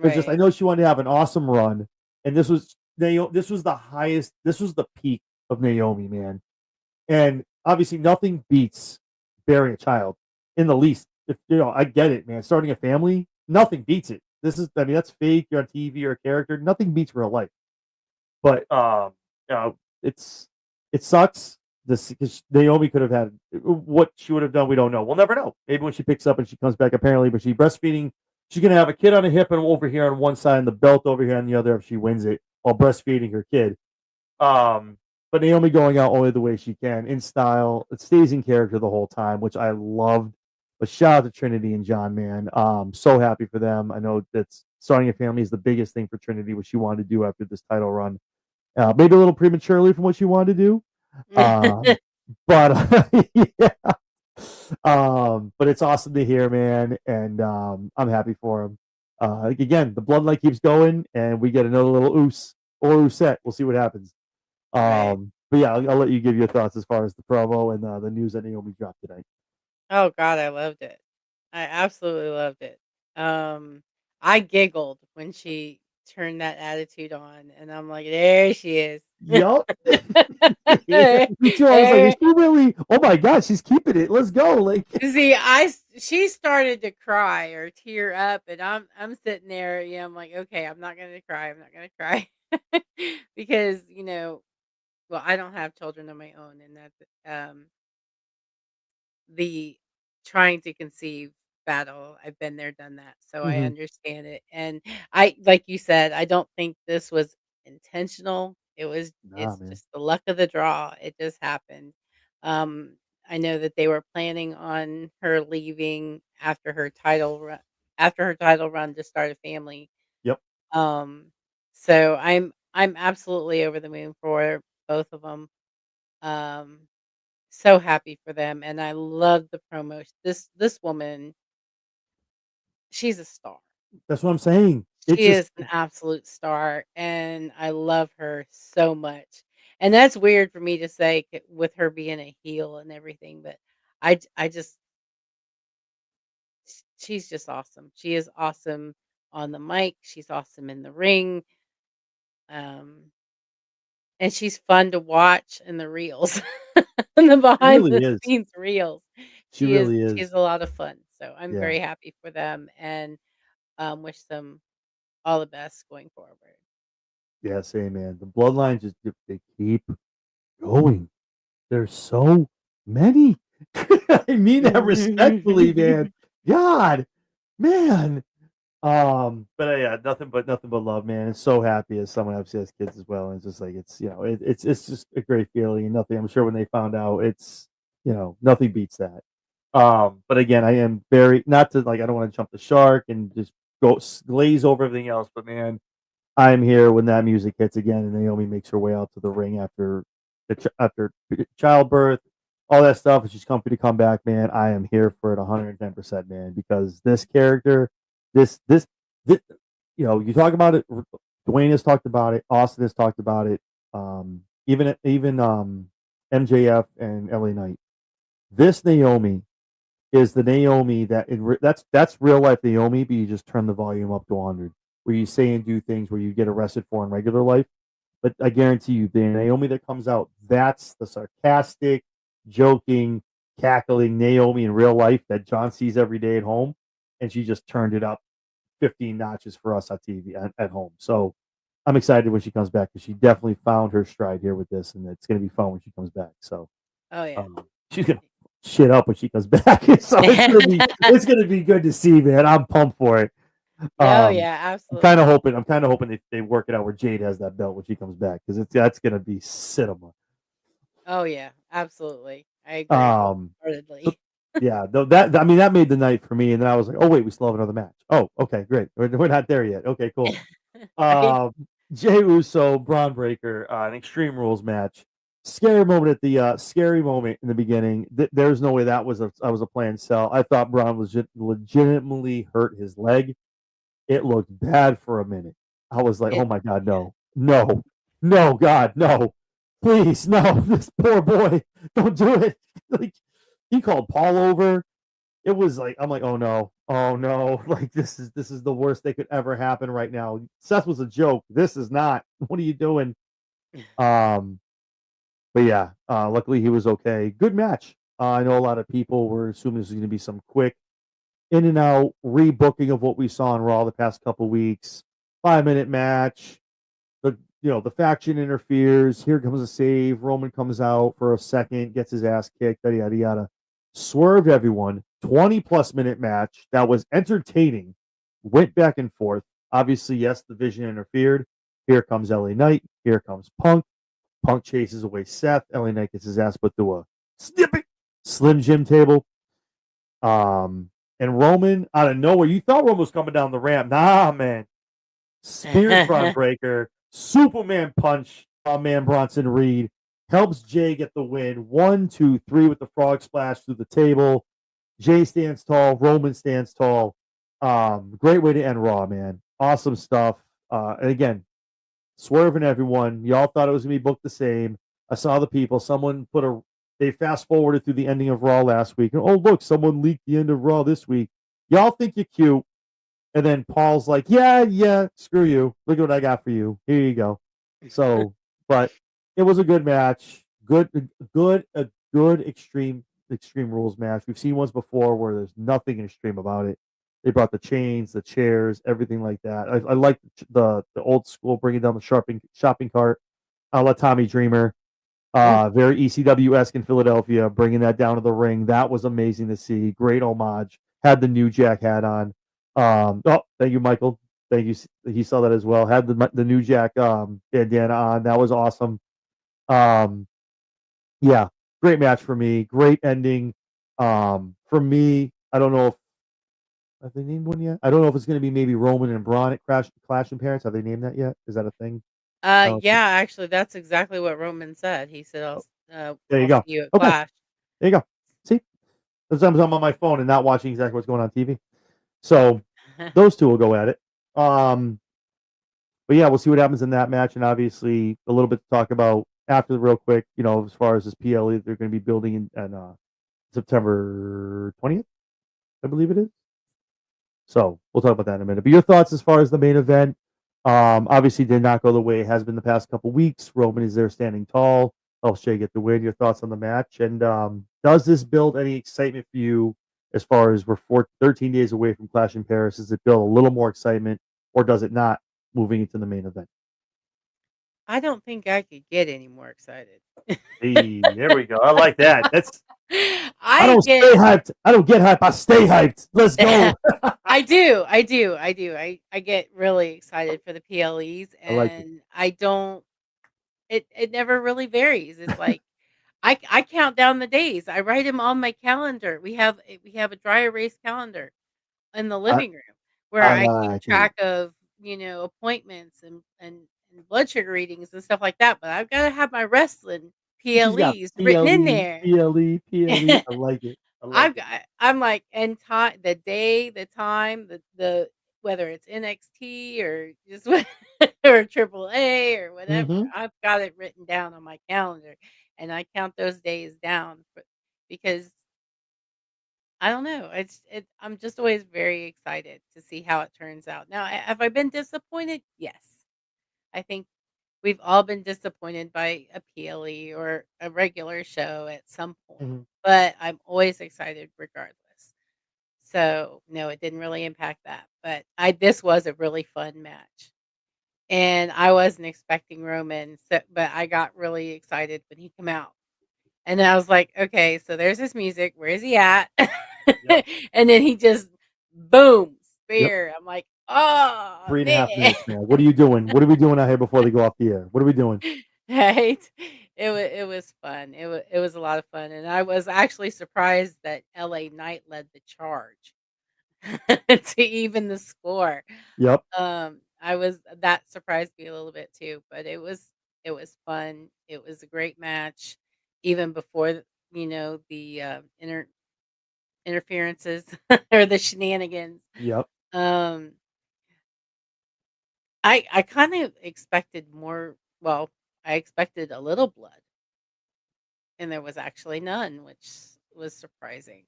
But just I know she wanted to have an awesome run, and this was the highest, this was the peak of Naomi, man. And obviously, nothing beats bearing a child in the least. If I get it, man. Starting a family, nothing beats it. That's fake. You're on TV or a character. Nothing beats real life. But it sucks. Because Naomi could have had what she would have done. We don't know. We'll never know. Maybe when she picks up and she comes back, apparently, but she's breastfeeding. She's gonna have a kid on a hip and over here on one side, and the belt over here on the other if she wins it while breastfeeding her kid. But Naomi going out only the way she can in style. It stays in character the whole time, which I loved. But shout out to Trinity and John, man. So happy for them. I know that starting a family is the biggest thing for Trinity, what she wanted to do after this title run. Maybe a little prematurely from what she wanted to do. But yeah, But it's awesome to hear, man, and I'm happy for him. Again, the bloodline keeps going, and we get another little oos or oosette. We'll see what happens. Right. But yeah, I'll let you give your thoughts as far as the promo and the news that Naomi dropped tonight. Oh god, I loved it. I absolutely loved it. Um, I giggled when she turned that attitude on, and I'm like, "There she is." Yup. Eh, Me too. I was like, is eh. she really? Oh my god, she's keeping it. Let's go. Like, See, she started to cry or tear up, and I'm sitting there, I'm like, "Okay, I'm not gonna cry, I'm not gonna cry." Because, well, I don't have children of my own, and that's, the trying to conceive battle. I've been there, done that, so I mhm. understand it, and I like you said, I don't think this was intentional. Nah, It's man. just the luck of the draw. It just happened. Um, I know that they were planning on her leaving after her title run to start a family. Yep. Um, so I'm absolutely over the moon for both of them. Um so happy for them, and I love the promo. This woman, she's a star. That's what I'm saying. It's She just is an absolute star, and I love her so much. And that's weird for me to say with her being a heel and everything, but I just she's just awesome. She is awesome on the mic. She's awesome in the ring. Um, and she's fun to watch in the reels, in the it behind really the is. scenes reels. She She is really she's is. a lot of fun. So I'm Yeah. very happy for them and wish them all the best going forward. Yeah, same man. The bloodline just they keep going. There's so many. I mean that respectfully, man. God, man. Yeah, nothing but love, man. And so happy as someone obviously has kids as well. And it's just like it's just a great feeling and nothing. I'm sure when they found out, it's nothing beats that. But again, I am very not to like I don't want to jump the shark and just glaze over everything else, but man, I'm here when that music hits again and Naomi makes her way out to the ring after after childbirth, all that stuff, and she's comfy to come back, man. I am here for it 110%, man, because this character, this you talk about it. Dwayne has talked about it. Austin has talked about it. Even MJF and LA Knight. This Naomi is the Naomi that's real life Naomi, but you just turn the volume up to 100, where you say and do things where you get arrested for in regular life. But I guarantee you, the Naomi that comes out, that's the sarcastic, joking, cackling Naomi in real life that John sees every day at home, and she just turned it up 15 notches for us on TV at home. So I'm excited when she comes back because she definitely found her stride here with this, and it's going to be fun when she comes back. So Oh yeah. she's gonna shit up when she comes back. So it's gonna be good to see, man. I'm pumped for it. Yeah, oh Um, yeah, I'm kind of absolutely. hoping. I'm kind of hoping they work it out where Jade has that belt when she comes back because that's gonna be cinema. Oh yeah, absolutely. I agree Um, so wholeheartedly. yeah, though that I mean that made the night for me, and then I was like, oh wait, we still have another match. Oh, okay, great. We're not there yet. Okay, cool. Right? Um, Jey Uso, Braun Breaker, an Extreme Rules match. Scary moment in the beginning. There's no way that was a planned sell. I thought Braun was legitimately hurt his leg. It looked bad for a minute. I was like, oh It my god, yeah. no, no, no, God, no, please, no, this poor boy, don't do it. Like he called Paul over. It was like I'm like, oh no, like this is the worst that could ever happen right now. Seth was a joke. This is not. What are you doing? Um, but yeah, luckily he was okay. Good match. I know a lot of people were assuming this was going to be some quick in and out rebooking of what we saw in Raw the past couple weeks. 5 minute match. The faction interferes. Here comes a save. Roman comes out for a second, gets his ass kicked. Yada yada yada. Swerved everyone. 20+ minute match that was entertaining. Went back and forth. Obviously, yes, the Vision interfered. Here comes LA Knight. Here comes Punk. Punk chases away Seth. LA Knight gets his ass put through a snippet Slim Jim table. And Roman out of nowhere, you thought Roman was coming down the ramp. Nah, man. Spears Braun Breaker, Superman punch, man Bronson Reed. helps Jay get the win. 1, 2, 3 with the frog splash through the table. Jay stands tall. Roman stands tall. Great way to end Raw, man. Awesome stuff. And again, swerving everyone. Y'all thought it was gonna be booked the same. I saw the people. Someone they fast forwarded through the ending of Raw last week. And, oh look, someone leaked the end of Raw this week. Y'all think you're cute. And then Paul's like, yeah, screw you. Look at what I got for you. Here you go. So, but it was a good match. A good extreme rules match. We've seen ones before where there's nothing extreme about it. They brought the chains, the chairs, everything like that. I like the old school bringing down the shopping cart, a la Tommy Dreamer. Very ECW-esque in Philadelphia, bringing that down to the ring. That was amazing to see. Great homage. Had the New Jack hat on. Oh, thank you, Michael. Thank you. He saw that as well. Had the New Jack bandana on. That was awesome. Yeah, great match for me. Great ending. For me, I don't know if have they named one yet. I don't know if it's going to be maybe Roman and Braun at Clash in Paris. Have they named that yet? Is that a thing? I don't think. Yeah, actually, that's exactly what Roman said. He said, Oh, there you I'll see go. you at Okay, Clash." there you go. See, sometimes I'm on my phone and not watching exactly what's going on TV. So those two will go at it. But yeah, we'll see what happens in that match, and obviously a little bit to talk about after real quick. As far as this PLE, they're going to be building in September 20th, I believe it is. So we'll talk about that in a minute. But your thoughts as far as the main event? Obviously did not go the way it has been the past couple weeks. Roman is there standing tall, helps Jay get the win. Your thoughts on the match, and does this build any excitement for you as far as we're 13 days away from Clash in Paris? Does it build a little more excitement, or does it not moving into the main event? I don't think I could get any more excited. Hey, there we go. I like that. I I don't get stay hyped. I don't get hyped. I stay hyped. Let's go. I get really excited for the PLEs, I like it. and I don't it never really varies. It's like I count down the days. I write them on my calendar. We have a dry erase calendar in the I, living room where I I keep like it. track of, appointments and blood sugar readings and stuff like that, but I've gotta have my wrestling She's got PLEs written in PLE, there. PLE, PLE. I like it. I like I've it. got I'm like, and time, the day, the time, the whether it's NXT or just or Triple A or whatever, Mm-hmm. I've got it written down on my calendar, and I count those days down because I don't know, I'm just always very excited to see how it turns out. Now, have I been disappointed? Yes. I think we've all been disappointed by a PLE or a regular show at some point, Mm-hmm. but I'm always excited regardless. So, no, it didn't really impact that, but I this was a really fun match, and I wasn't expecting Roman, but I got really excited when he came out, and I was like, "Okay, so there's his music, where is he at?" Yep. And then he just boom, Yep. spear. I'm like, "Oh, 3.5 man." minutes, man. What are you doing? What are we doing out here before they go off the air? What are we doing? Right? It was fun. It was a lot of fun, and I was actually surprised that LA Knight led the charge to even the score. Yep. I was that surprised me a little bit too, but it was fun. It was a great match, even before the interferences or the shenanigans. Yep. Um, I kind of expected more. Well, I expected a little blood. And there was actually none, which was surprising.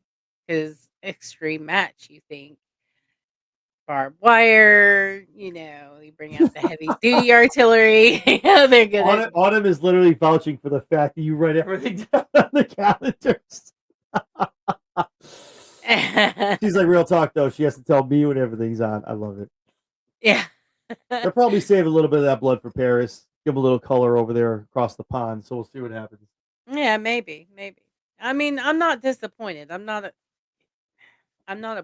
Because extreme match, you think barbed wire, you bring out the heavy duty artillery, they're gonna Autumn is literally vouching for the fact that you write everything down on the calendars. She's like, real talk though. She has to tell me when everything's on. I love it. Yeah. They'll probably save a little bit of that blood for Paris. Give a little color over there across the pond. So we'll see what happens. Yeah, maybe, maybe. I mean, I'm not disappointed. I'm not a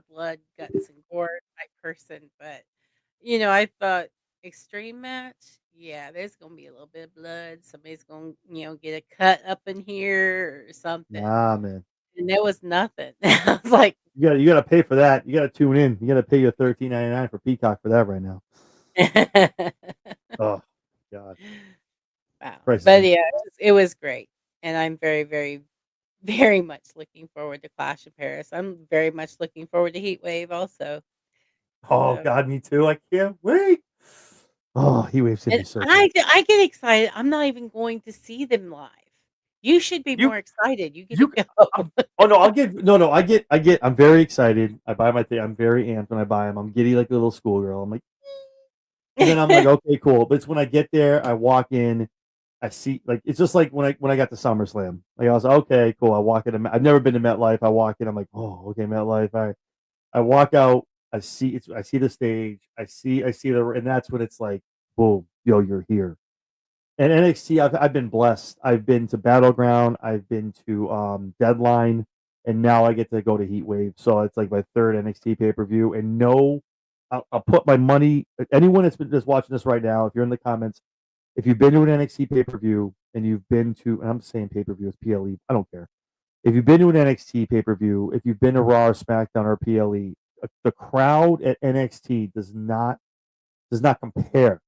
blood, guts, and gore type person, but, I thought extreme match, yeah, there's gonna be a little bit of blood. Somebody's gonna, get a cut up in here or something. Nah, man. And there was nothing. I was like, You gotta pay for that. You gotta tune in. You gotta pay your $13.99 for Peacock for that right now. Oh God. Wow. Price is But in. yeah, it was great, and I'm very, very, very much looking forward to Clash in Paris. I'm very much looking forward to Heat Wave also. Oh So, God, me too. I can't wait. Oh, Heat Wave's gonna and be so good. I get excited. I'm not even going to see them live. You should be You more excited. You get to you go. oh no, I'll get no no I get I'm very excited. I buy my thing. I'm very amped when I buy them. I'm giddy like a little schoolgirl. I'm like, and then I'm like, okay, cool. But it's when I get there, I walk in, I see like it's just like when I got to SummerSlam. Like I was like, okay, cool. I walk in. I've never been to MetLife. I walk in. I'm like, oh, okay, MetLife. I walk out. I see the stage. I see the and that's when it's like, boom, yo, you're here. And NXT, I've been blessed. I've been to Battleground. I've been to Deadline, and now I get to go to Heat Wave. So it's like my third NXT pay per view. And no, I'll put my money. Anyone that's been just watching this right now, if you're in the comments, if you've been to an NXT pay per view and you've been to, and I'm saying pay per view, it's PLE. I don't care. If you've been to an NXT pay per view, if you've been to Raw or SmackDown or PLE, the crowd at NXT does not compare.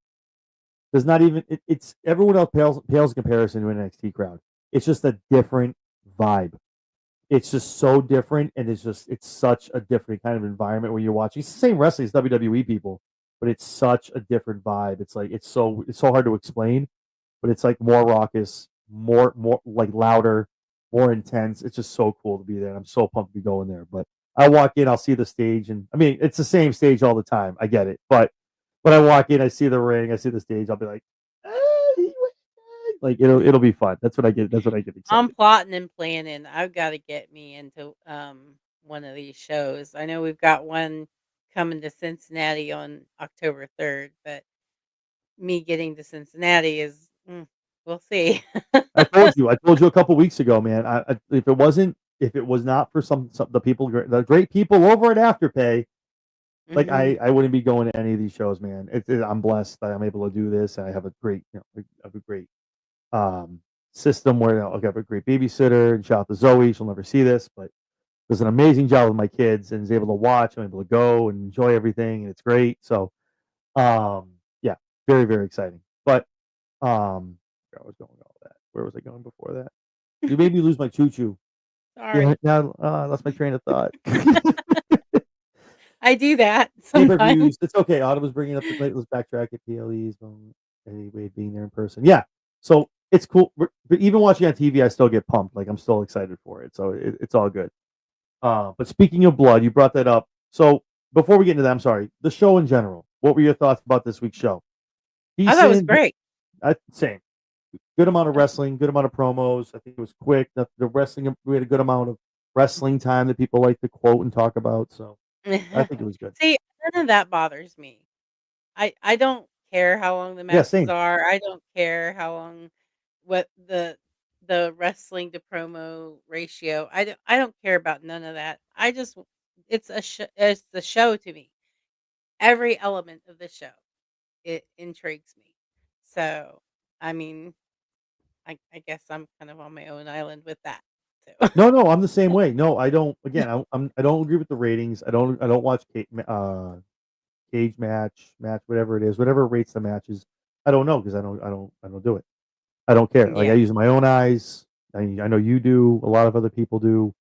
Does not even it's everyone else pales in comparison to an NXT crowd. It's just a different vibe. It's just so different, and it's such a different kind of environment where you're watching. It's the same wrestling as WWE people, but it's such a different vibe. It's like it's so hard to explain, but it's like more raucous, more like louder, more intense. It's just so cool to be there. And I'm so pumped to be going there. But I walk in, I'll see the stage, and I mean it's the same stage all the time. I get it, but when I walk in, I see the ring, I see the stage, I'll be like, like it'll be fun. That's what I get. That's what I get I'm excited. plotting and planning. I've gotta get me into, one of these shows. I know we've got one coming to Cincinnati on October 3rd, but me getting to Cincinnati is we'll see. I told you a couple weeks ago, man. If it was not for some the people, the great people over at Afterpay, like Mhm. I wouldn't be going to any of these shows, man. I'm blessed that I'm able to do this. I have a great, I have a great um, system where I have a great babysitter. And shout out to Zoe. She'll never see this, but does an amazing job with my kids and is able to watch. I'm able to go and enjoy everything, and it's great. So, um, yeah, very very exciting. But where I was going with all that. Where was I going before that? You made me lose my choo choo. Damn Sorry. it! Now I lost my train of thought. I do that Pay per sometimes. views. It's okay. Autumn was bringing up the plate. Let's backtrack at PLEs. Anyway, being there in person. Yeah. So it's cool. But even watching on TV, I still get pumped. Like I'm still excited for it. So it's all good. But speaking of blood, you brought that up. So before we get into that, I'm sorry. The show in general. What were your thoughts about this week's show? I thought it was Decent. great. Same. Good amount of wrestling. Good amount of promos. I think it was quick. The wrestling. We had a good amount of wrestling time that people like to quote and talk about. So I think it was good. See, none of that bothers me. I don't care how long the Yeah. matches Same. are. I don't care how long what the wrestling to promo ratio. I don't care about none of that. I just it's the show to me. Every element of the show, it intrigues me. So, I mean, I guess I'm kind of on my own island with that. So, No, no, I'm the same way. No, I don't. Again, I don't agree with the ratings. I don't watch cage match whatever it is, whatever rates the matches. I don't know because I don't do it. I don't care. Like I yeah. use my own eyes. I know you do. A lot of other people do.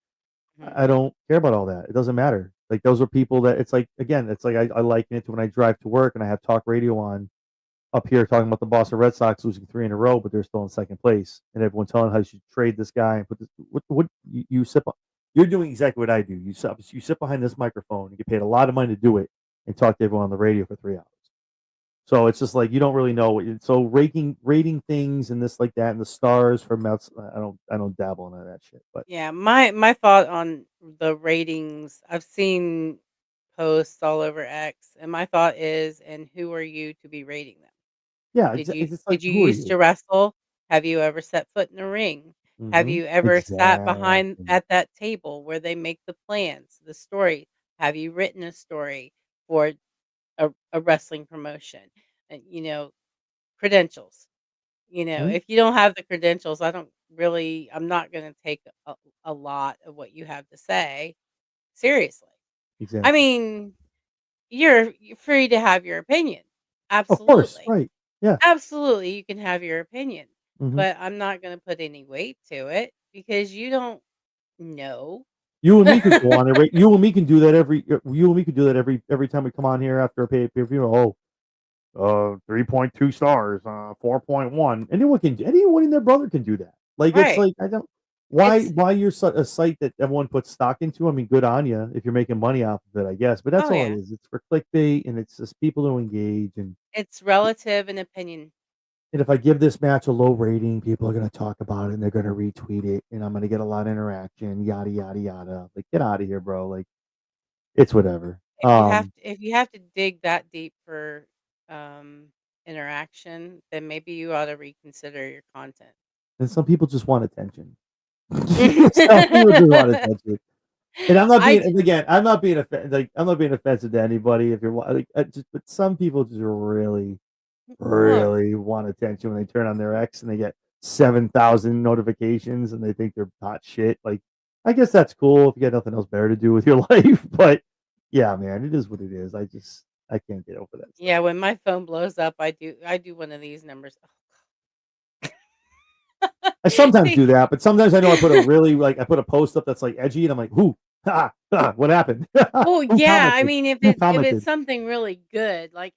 Mhm. I don't care about all that. It doesn't matter. Like those are people that it's like again, it's like I liken it to when I drive to work and I have talk radio on up here talking about the Boston Red Sox losing three in a row, but they're still in second place, and everyone telling how you should trade this guy and put this. What you sit? You're doing exactly what I do. You sit behind this microphone. You get paid a lot of money to do it, and talk to everyone on the radio for 3 hours. So it's just like you don't really know what. So rating things and this like that and the stars from outs. I don't dabble in any of that shit. But Yeah, my thought on the ratings, I've seen posts all over X, and my thought is, and who are you to be rating them? yeah, Did you it's just like did you who are used you? to wrestle? Have you ever set foot in a ring? Have Hmm. you ever sat behind Exactly. at that table where they make the plans, the story? Have you written a story for a wrestling promotion? And credentials. Mhm. If you don't have the credentials, I'm not gonna take a lot of what you have to say seriously. I Exactly. mean, you're free to have your opinion. Of course. Absolutely. Right. Yeah. Absolutely, you can have your opinion. Mhm. but I'm not gonna put any weight to it because you don't know. You and me could go on it, right? You and me can do that you and me could do that every time we come on here after a pay-per-view. Oh, 3.2 stars, 4.1. Anyone and their brother can do that. Like, it's Right. like, I don't It's why you're a site that everyone puts stock into? I mean, good on you if you're making money off of it, I guess, but that's oh, all it yeah. is. It's for clickbait, and it's just people to engage, It's relative and opinion. and if I give this match a low rating, people are gonna talk about it, and they're gonna retweet it, and I'm gonna get a lot of interaction, yada, yada, yada. Like, get out of here, bro. Like, it's whatever. If you have to dig that deep for, um, interaction, then maybe you ought to reconsider your content. And some people just want attention. Some people just want attention. And I'm not I being d and again, I'm not being offensive to anybody if you're like, just but some people just really, look, really want attention when they turn on their X and they get 7,000 notifications and they think they're hot shit. Like, I guess that's cool if you got nothing else better to do with your life, but yeah, man, it is what it is. I can't get over that stuff. yeah, when my phone blows up, I do one of these numbers. I sometimes See do that, but sometimes I know I put a post up that's, like, edgy, and I'm like, "Who? What happened? well, Who yeah, I commented? mean, Who if it's commented?" something really good, like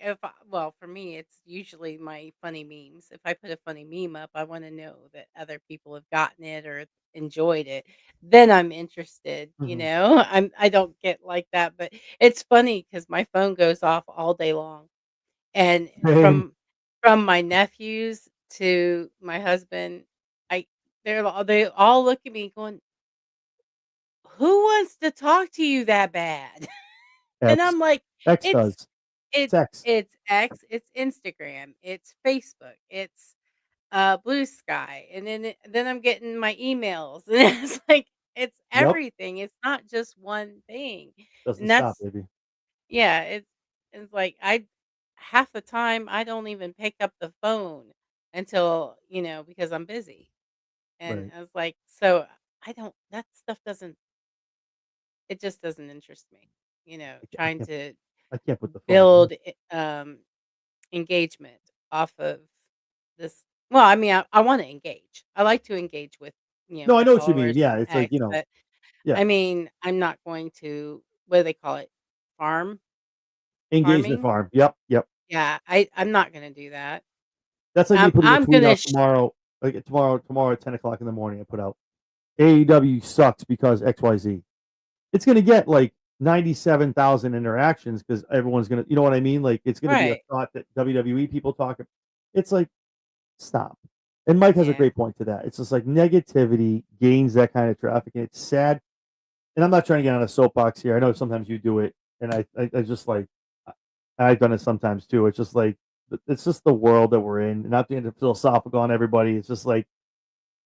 well, for me, it's usually my funny memes. If I put a funny meme up, I want to know that other people have gotten it or enjoyed it. Then I'm interested. Mhm. I don't get like that, but it's funny because my phone goes off all day long, and Same. from my nephews to my husband, I they all look at me going, "Who wants to talk to you that bad?" And X. I'm like, X "It's does. It's it's X. it's X, it's Instagram, it's Facebook, it's, Blue Sky," and then I'm getting my emails, and it's like, it's Yep. everything, it's not just one thing, Doesn't and stop, that's baby. yeah, it's like half the time, I don't even pick up the phone until, because I'm busy, and Right. I was like, so I don't that stuff doesn't it just doesn't interest me, I trying can't to I can't put the phone down. build engagement off of this. Well, I mean, I wanna engage. I like to engage with, No, I my know what you mean. followers Yeah, on it's like, X, but, yeah, I mean, I'm not going to what do they call it? Farm? engagement Farming? farm. Yep, yep. Yeah, I'm not gonna do that. That's like me putting a I'm tweet gonna out tomorrow, tomorrow at 10 o'clock in the morning, I put out, "AEW sucks because XYZ." It's gonna get, like, 97,000 interactions because everyone's gonna, you know what I mean? Like, it's gonna be a right. thought that WWE people talk. It's like, stop. And Mike has a Yeah, great point to that. It's just like negativity gains that kind of traffic, and it's sad. And I'm not trying to get on a soapbox here. I know sometimes you do it, and I just like I've done it sometimes too. It's just like it's just the world that we're in. Not being philosophical on everybody. It's just like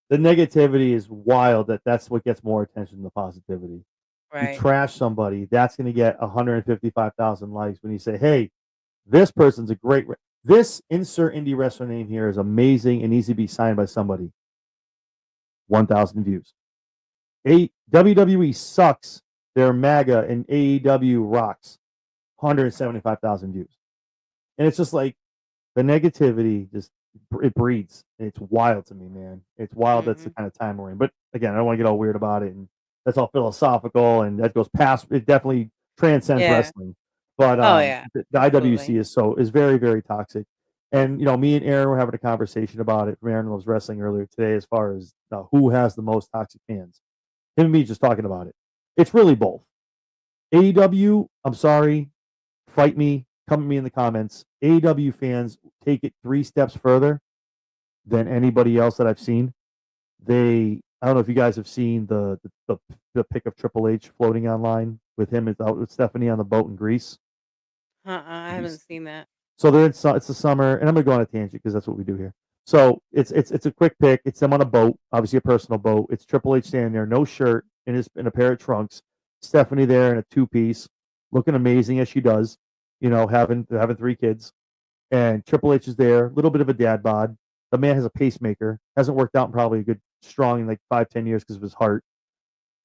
the negativity is wild. That's what gets more attention than the positivity. You right, trash somebody, that's going to get 155,000 likes. When you say, "Hey, this person's a this insert indie wrestler name here is amazing and needs to be signed by somebody," 1,000 views. WWE sucks. They're MAGA and AEW rocks. 175,000 views. And it's just like the negativity just it breeds. It's wild to me, man. It's wild. That's the mhm. kind of time we're in. But again, I don't want to get all weird about it. And that's all philosophical, and that goes past. It definitely transcends Yeah. wrestling. But Oh, yeah, the IWC absolutely. is very very toxic. And me and Aaron were having a conversation about it from Aaron Loves Wrestling earlier today, as far as who has the most toxic fans. Him and me just talking about it. It's really both. AEW, I'm sorry, fight me, come at me in the comments. AEW fans take it 3 steps further than anybody else that I've seen. I don't know if you guys have seen the pic of Triple H floating online with him out with Stephanie on the boat in Greece. I Have you haven't seen that. So it's the summer, and I'm gonna go on a tangent because that's what we do here. So it's a quick pick. It's them on a boat, obviously a personal boat. It's Triple H standing there, no shirt, in a pair of trunks. Stephanie there in a 2 piece, looking amazing as she does. Having 3 kids, and Triple H is there, a little bit of a dad bod. The man has a pacemaker, hasn't worked out in probably a good strong in like 5-10 years because of his heart.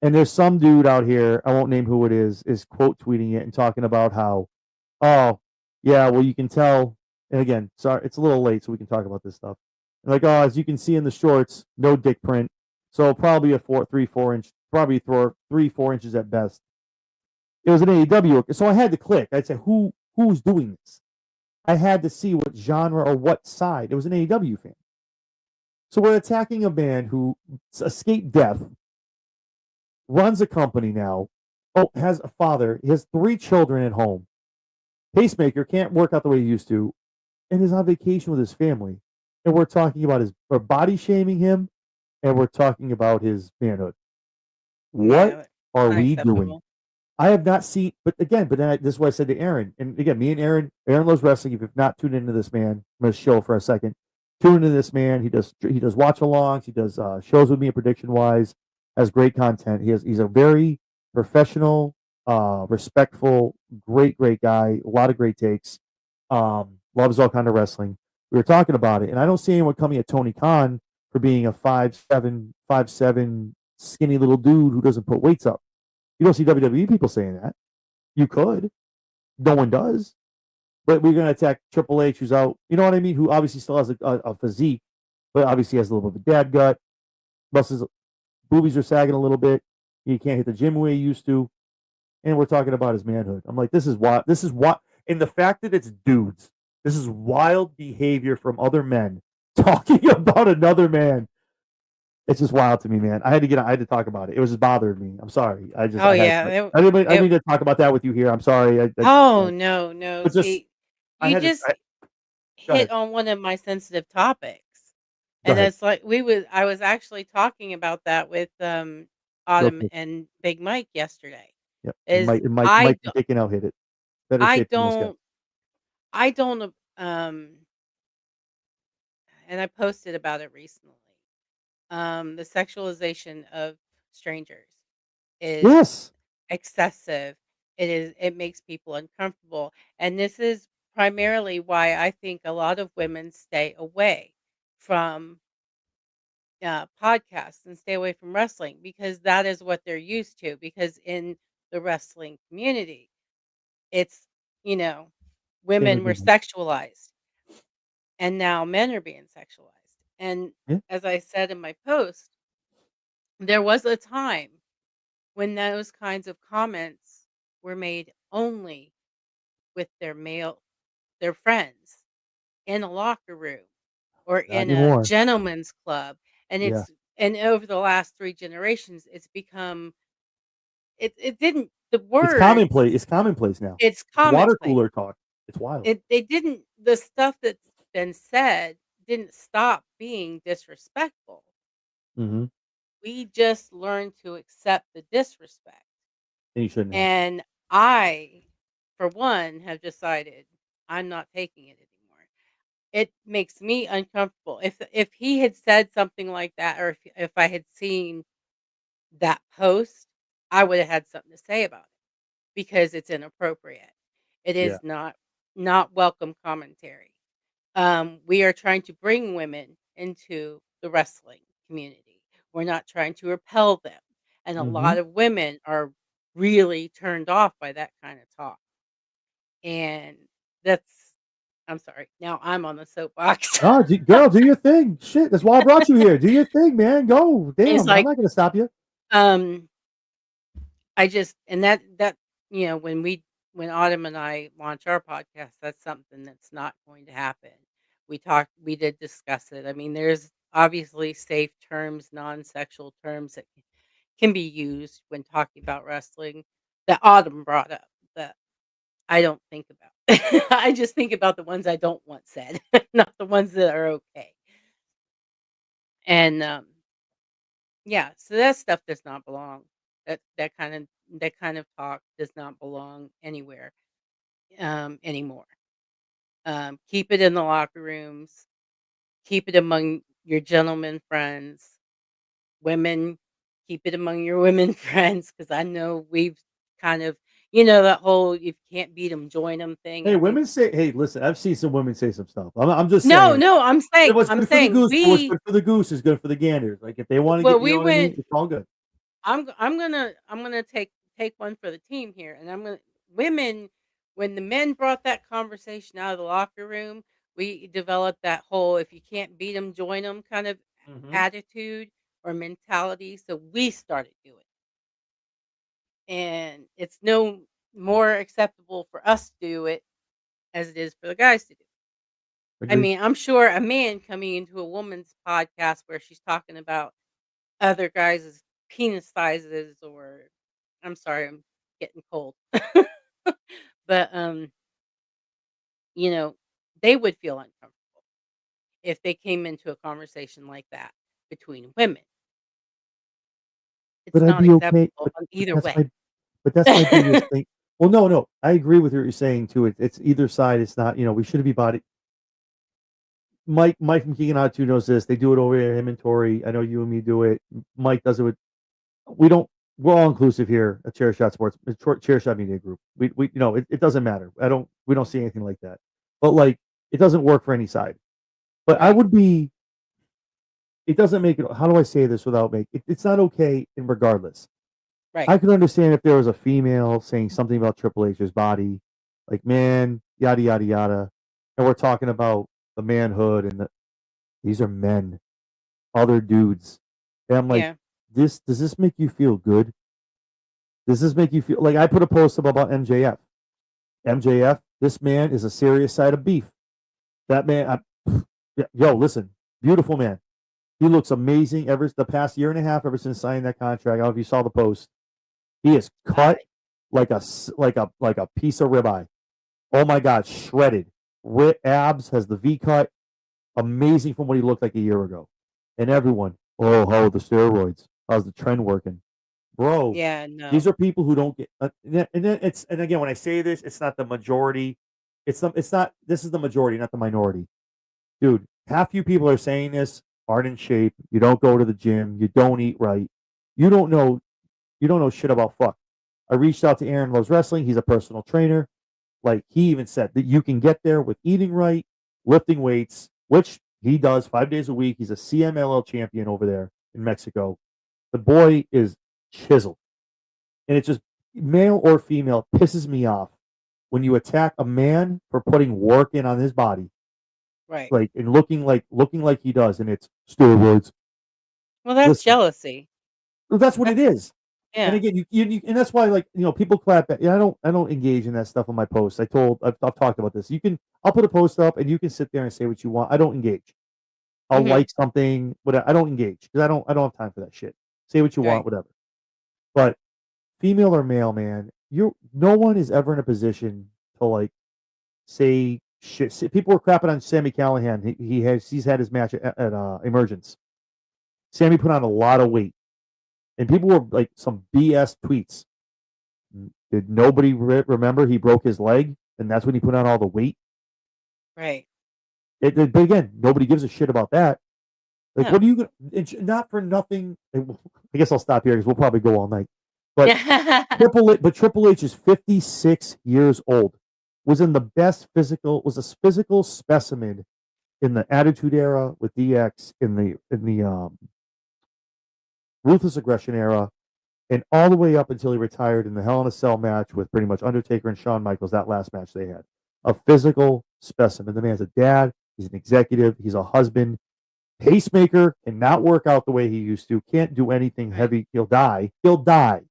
And there's some dude out here, I won't name who it is quote tweeting it and talking about how, oh, yeah, well, you can tell. And again, sorry, it's a little late, so we can talk about this stuff. Like, oh, as you can see in the shorts, no dick print. So probably a 4 inch, probably 3 4 inches at best. It was an AEW, so I had to click. I'd say who's doing this. I had to see what genre or what side. It was an AEW fan. So we're attacking a man who escaped death, runs a company now, has a father, he has 3 children at home, pacemaker, can't work out the way he used to, and is on vacation with his family. And we're talking about we're body shaming him, and we're talking about his manhood. What Yeah, are we doing? unacceptable. I have not seen, but again, this is what I said to Aaron. And again, me and Aaron loves wrestling. If you've not tuned into this man, I'm going to show for a second. Tune into this man. He does watch alongs. He does shows with me prediction wise. Has great content. He's a very professional, respectful, great guy. A lot of great takes. Loves all kind of wrestling. We were talking about it, and I don't see anyone coming at Tony Khan for being a 5'7", skinny little dude who doesn't put weights up. You don't see WWE people saying that. You could. No one does. But we're going to attack Triple H, who's out. You know what I mean? Who obviously still has a physique, but obviously has a little bit of a dad gut. Plus his boobies are sagging a little bit. He can't hit the gym the way he used to. And we're talking about his manhood. I'm like, this is what. And the fact that it's dudes. This is wild behavior from other men talking about another man. It's just wild to me, man. I had to talk about it. It was just bothering me. I'm sorry. Oh, I had yeah, I it didn't need to talk about that with you here. I'm sorry. oh, no, no, But just see, I you had to. just Go ahead. hit on one of my sensitive topics, Go and ahead. it's like I was actually talking about that with, Real Autumn quick. and Big Mike yesterday, Yep. And is Mike can take it out. Hit it. Better I shape than most guys. don't I don't, and I posted about it recently, the sexualization of strangers is Yes. excessive. It makes people uncomfortable, and this is primarily why I think a lot of women stay away from, podcasts and stay away from wrestling because that is what they're used to, because in the wrestling community, it's, you know, Same women were agreement. sexualized, and now men are being sexualized, and Yeah. as I said in my post, there was a time when those kinds of comments were made only with their friends in a locker room or Not in a anymore. gentleman's club, and Yeah. over the last 3 generations, it's become it didn't the It's words, commonplace. It's commonplace now. it's It's water commonplace. cooler talk. It's wild. They didn't the stuff that's been said didn't stop being disrespectful. Mm-hmm. We just learned to accept the disrespect. And you shouldn't have to. And I, for one, have decided I'm not taking it anymore. It makes me uncomfortable. If he had said something like that, or if I had seen that post, I would have had something to say about it because it's inappropriate. It Yeah. is not welcome commentary. We are trying to bring women into the wrestling community. We're not trying to repel them. And a Mm-hmm. lot of women are really turned off by that kind of talk. And that's I'm sorry. Now I'm on the soapbox. Oh, girl, do your thing. Shit, that's why I brought you here. Do your thing, man. Go. It's Damn, I'm like not gonna stop you. um I just and when Autumn and I launch our podcast, that's something that's not going to happen. We did discuss it. I mean, there's obviously safe terms, non-sexual terms that can be used when talking about wrestling that Autumn brought up that I don't think about. I just think about the ones I don't want said, not the ones that are okay. And yeah, so that stuff does not belong. That kind of talk does not belong anywhere anymore. Keep it in the locker rooms. Keep it among your gentlemen friends. Women, keep it among your women friends because I know we've kind of, that whole if you can't beat them, join them thing. Hey, I think women say. Hey, listen, I've seen some women say some stuff. I'm just no, saying. no. What's I'm good for the saying goose? What's good for the goose is good for the gander. Like if they want to well, get, you we know what I mean. went It's all good. I'm gonna take one for the team here, and I'm gonna women when the men brought that conversation out of the locker room, We developed that whole if you can't beat them, join them kind of Hmm. attitude or mentality. So we started doing it. And it's no more acceptable for us to do it as it is for the guys to do it. I Agreed. mean, I'm sure a man coming into a woman's podcast where she's talking about other guys' penis sizes or I'm sorry, I'm getting cold. But, you know, they would feel uncomfortable if they came into a conversation like that between women. But It's I'd not be okay. acceptable on But either that's way. my but that's my biggest thing. Well, no, no, I agree with what you're saying too. It's either side. It's not. We shouldn't be body. Mike from Keegan Odd 2 knows this. They do it over there. Him and Tori. I know you and me do it. Mike does it with. We don't. We're all inclusive here at Chair Shot Sports, Chair Shot Media Group. It doesn't matter. I don't. We don't see anything like that. But like, it doesn't work for any side. But I Right, would be. It doesn't make it. How do I say this without make? It's not okay. In regardless, right. I could understand if there was a female saying something about Triple H's body, like man, yada yada yada, and we're talking about the manhood and these are men, other dudes, and I'm like, Yeah, this does this make you feel good? Does this make you feel like I put a post up about MJF? MJF, this man is a serious side of beef. That man, yo, listen, beautiful man. He looks amazing ever the past year and a half ever since signing that contract. I don't know if you saw the post. He is cut I like a piece of ribeye. Oh my god, shredded. Abs has the V cut. Amazing from what he looked like a year ago. And everyone, oh, how are the steroids? How's the trend working, bro? yeah, These no. are people who don't get. And again, when I say this, it's not the majority. It's not. This is the majority, not the minority, dude. Half you people are saying this aren't in shape. You don't go to the gym. You don't eat right. You don't know. You don't know shit about fuck. I reached out to Aaron Loves Wrestling. He's a personal trainer. Like he even said that you can get there with eating right, lifting weights, which he does 5 days a week. He's a CMLL champion over there in Mexico. The boy is chiseled. And it just male or female pisses me off when you attack a man for putting work in on his body, Right. like and looking like he does, and it's steroids. Well, that's Listen, jealousy. that's what it That's is. And yeah. again, and that's why, like people clap at. Yeah, I don't engage in that stuff on my posts. I've talked about this. I'll put a post up, and you can sit there and say what you want. I don't engage. I'll Mhm. like something, but I don't engage because I don't have time for that shit. Say what you want, Right. whatever. But female or male, man, no one is ever in a position to like say shit. People were crapping on Sammy Callahan. He's had his match at Emergence. Sammy put on a lot of weight, and people were like some BS tweets. Did nobody remember he broke his leg, and that's when he put on all the weight? Right. But again, nobody gives a shit about that. Like, what No. are you gonna? It's not for nothing. I guess I'll stop here because we'll probably go all night. But Triple H is 56 years old. Was in the best physical. Was a physical specimen in the Attitude Era with DX in the Ruthless Aggression era, and all the way up until he retired in the Hell in a Cell match with pretty much Undertaker and Shawn Michaels. That last match they had. A physical specimen. The man's a dad. He's an executive. He's a husband. Pacemaker cannot work out the way he used to. Can't do anything Right. heavy. He'll die. He'll die.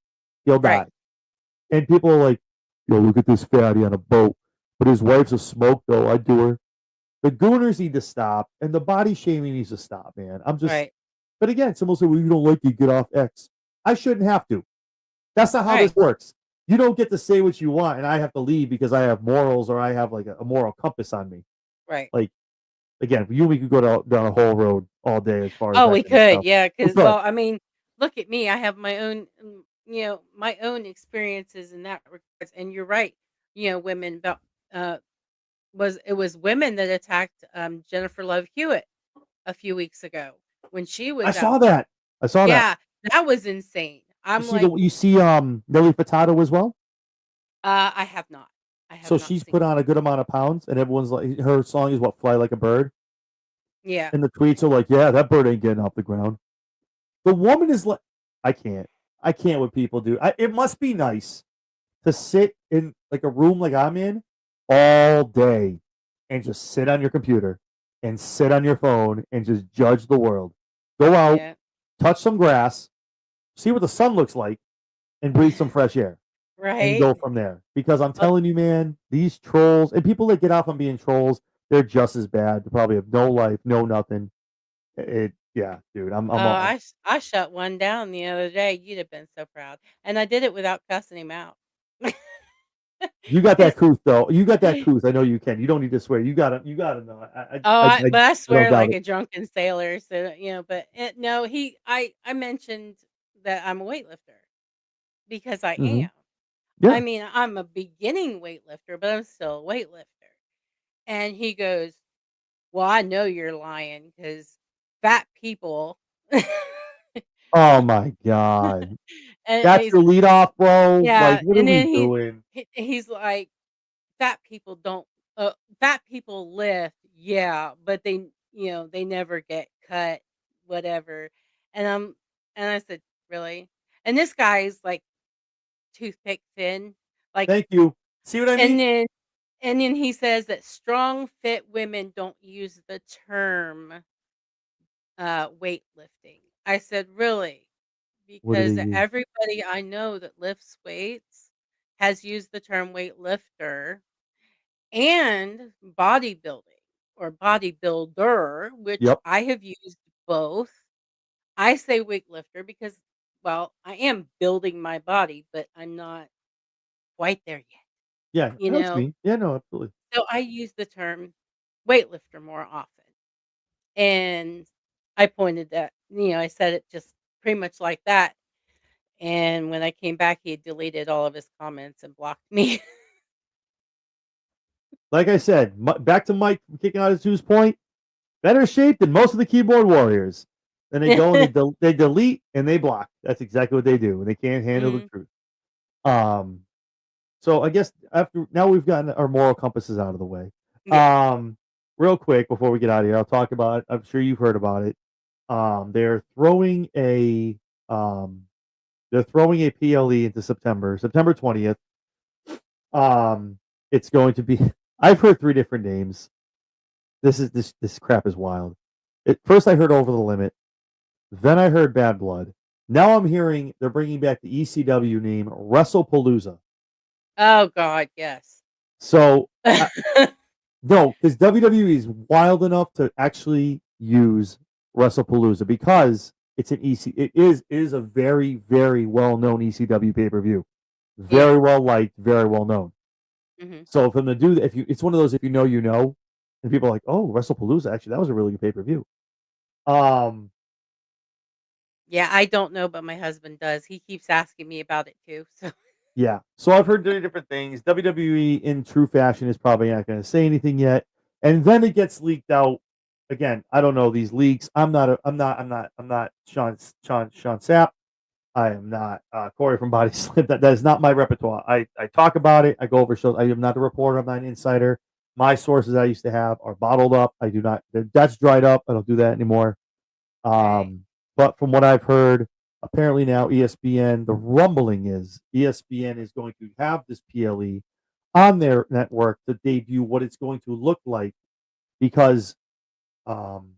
He'll Right. die. And people are like, yo, look at this fatty on a boat. But his wife's a smoke, though. I do her. The gooners need to stop, and the body shaming needs to stop, man. Right. But again, someone say, well, you don't like it, get off X. I shouldn't have to. That's not how Right. this works. You don't get to say what you want, and I have to leave because I have morals or I have like a moral compass on me. Right. Like, again, we could go down a whole road all day as far as Oh, that we kind of could, stuff. yeah, We because could. well, I mean, look at me. I have my own, my own experiences in that regards. And you're right. Women about uh was women that attacked Jennifer Love Hewitt a few weeks ago when she I was saw out there. that. I saw that. Yeah, that was insane. I'm like, You see Nelly Furtado as well? I have not. I have So not she's seen put that. on a good amount of pounds, and everyone's like, her song is what, Fly Like a Bird? Yeah. And the tweets are like, yeah, that bird ain't getting off the ground. The woman is like, I can't. I can't what people do. It must be nice to sit in like a room like I'm in all day and just sit on your computer and sit on your phone and just judge the world. Go out, Yeah. touch some grass, see what the sun looks like, and breathe some fresh air and Right? go from there. Because I'm Uh, telling you, man, these trolls and people that get off on being trolls, they're just as bad. They probably have no life, no nothing. Yeah, dude. I shut one down the other day. You'd have been so proud, and I did it without cussing him out. You got that 'Cause couth though. You got that couth. I know you can. You don't need to swear. You gotta know. oh, but I I don't swear doubt like it. a drunken sailor, so, but no, I mentioned that I'm a weightlifter because I Hmm. am. I Yeah. mean, I'm a beginning weightlifter, but I'm still a weightlifter. And he goes, "Well, I know you're lying because fat people." Oh my god. And That's he's your lead off, bro. Like, yeah, what are and we then doing? he's like, "Fat people don't fat people lift, yeah, but they never get cut, whatever." And I said, "Really?" And this guy is like toothpick thin, like, Thank you. See what I and mean? then and then he says that strong, fit women don't use the term, weightlifting. I said, "Really?" What do they Because use? everybody I know that lifts weights has used the term weightlifter and bodybuilding or bodybuilder, which Yep. I have used both. I say weightlifter because, well, I am building my body, but I'm not quite there yet, Yeah, you I know what you know? mean. Yeah, no, absolutely. So I use the term weightlifter more often. And I pointed that, I said it just pretty much like that. And when I came back, he had deleted all of his comments and blocked me. Like I said, back to Mike kicking out his Zeus point. Better shape than most of the keyboard warriors. Then they go and they delete and they block. That's exactly what they do, and they can't handle the Mm, truth. Um, so I guess after now we've gotten our moral compasses out of the way. yeah. Um, Real quick before we get out of here, I'll talk about. I'm sure you've heard about it. They're throwing a um, they're throwing a PLE into September 20th. Um, it's going to be. I've heard three different names. This crap is wild. First, I heard Over the Limit. Then I heard Bad Blood. Now I'm hearing they're bringing back the ECW name WrestlePalooza. Oh god, yes. So no, because WWE is wild enough to actually use WrestlePalooza because it's an EC. It is a very well known ECW pay per view, Yeah. very well liked, very well known. Mhm. So for them to do that, if you, it's one of those if you know, and people are like, oh, WrestlePalooza, actually that was a really good pay per view. Um, Yeah, I don't know, but my husband does. He keeps asking me about it too, so Yeah. So I've heard many different things. WWE in true fashion is probably not going to say anything yet. And then it gets leaked out. Again, I don't know these leaks. I'm not Sean Sapp. I am not Corey from Body Slam. That is not my repertoire. I talk about it. I go over shows. I am not a reporter. I'm not an insider. My sources I used to have are bottled up. I do not. That's dried up. I don't do that anymore. right. But from what I've heard, apparently now ESPN, the rumbling is ESPN is going to have this PLE on their network to debut what it's going to look like because um,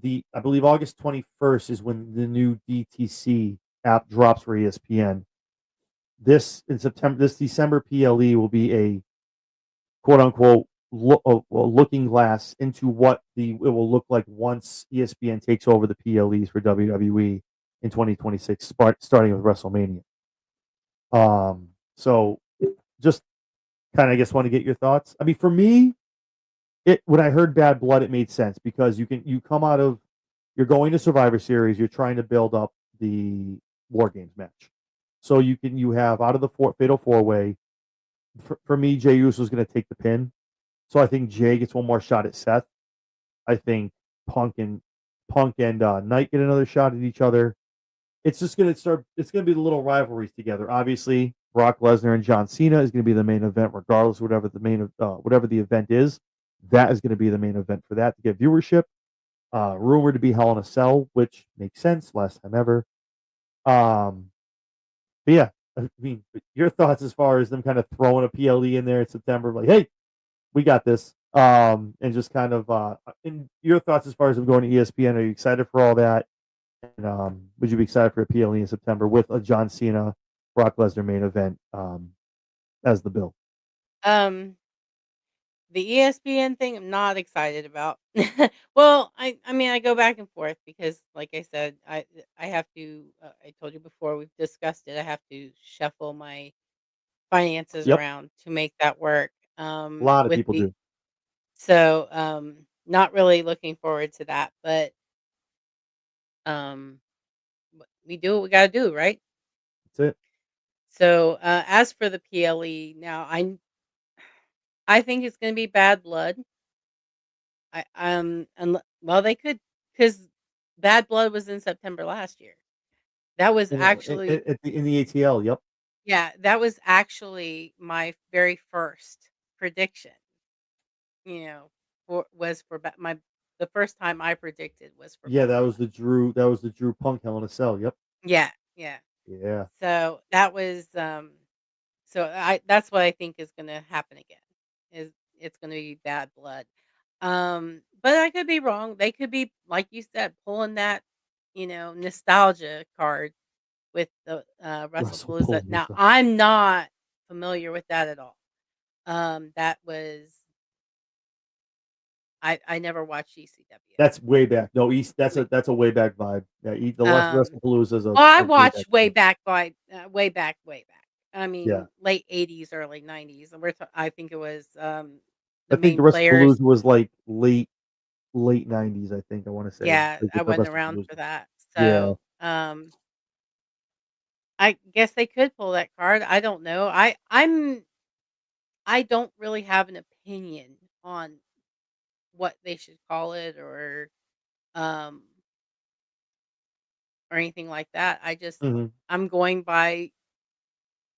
I believe August 21st is when the new DTC app drops for ESPN. This December PLE will be a quote unquote looking glass into what it will look like once ESPN takes over the PLEs for WWE in 2026, starting with WrestleMania. So just kind of, I guess, want to get your thoughts. I mean, for me, when I heard Bad Blood, it made sense because you come out of you're going to Survivor Series, you're trying to build up the War Games match, so you have out of the fatal four way. For me, Jey Uso is going to take the pin. So I think Jay gets one more shot at Seth. I think Punk and Knight get another shot at each other. It's just gonna start. It's gonna be the little rivalries together. Obviously, Brock Lesnar and John Cena is gonna be the main event, regardless of whatever the event is. That is gonna be the main event for that to get viewership. Rumored to be Hell in a Cell, which makes sense. Last time ever. Um, but yeah, I mean, your thoughts as far as them kind of throwing a PLE in there in September, like, hey, we got this. And just kind of in your thoughts as far as him going to ESPN. Are you excited for all that? And would you be excited for a PLE in September with a John Cena Brock Lesnar main event as the bill? Um, the ESPN thing, I'm not excited about. Well, I mean, I go back and forth because, like I said, I have to. I told you before we've discussed it. I have to shuffle my finances Yep, around to make that work. a lot of With people the do. so not really looking forward to that, but um, we do what we got to do, right? That's it. So as for the PLE, now I think it's going to be bad blood. Well, they could, because bad blood was in September last year. That was actually, In the ATL. Yep. yeah, that was actually my very first prediction. You know, my the first time I predicted was for Yeah, bad that was blood. the Drew. That was the Drew Punk Hell in a Cell. Yep. Yeah, yeah. Yeah. So that was so I that's what I think is going to happen again. Is it's going to be bad blood. But I could be wrong. They could be, like you said, pulling that, nostalgia card with the Russell WrestlePalooza. Now, Palooza. I'm not familiar with that at all. That was I never watched ECW. That's way back. No, East. I mean, That's a way back vibe. Yeah, the West um, Russell Palooza is well, I a way back watched way vibe. back way back, way back. I Yeah, mean, late '80s, early '90s. I think it was the I think main the Russell players. Palooza was like late '90s. I think I want to say Yeah, like I with the wasn't Russell around Palooza. for that. Yeah, So, I guess they could pull that card. I don't know. I don't really have an opinion on what they should call it um or anything like that. hmm I'm going by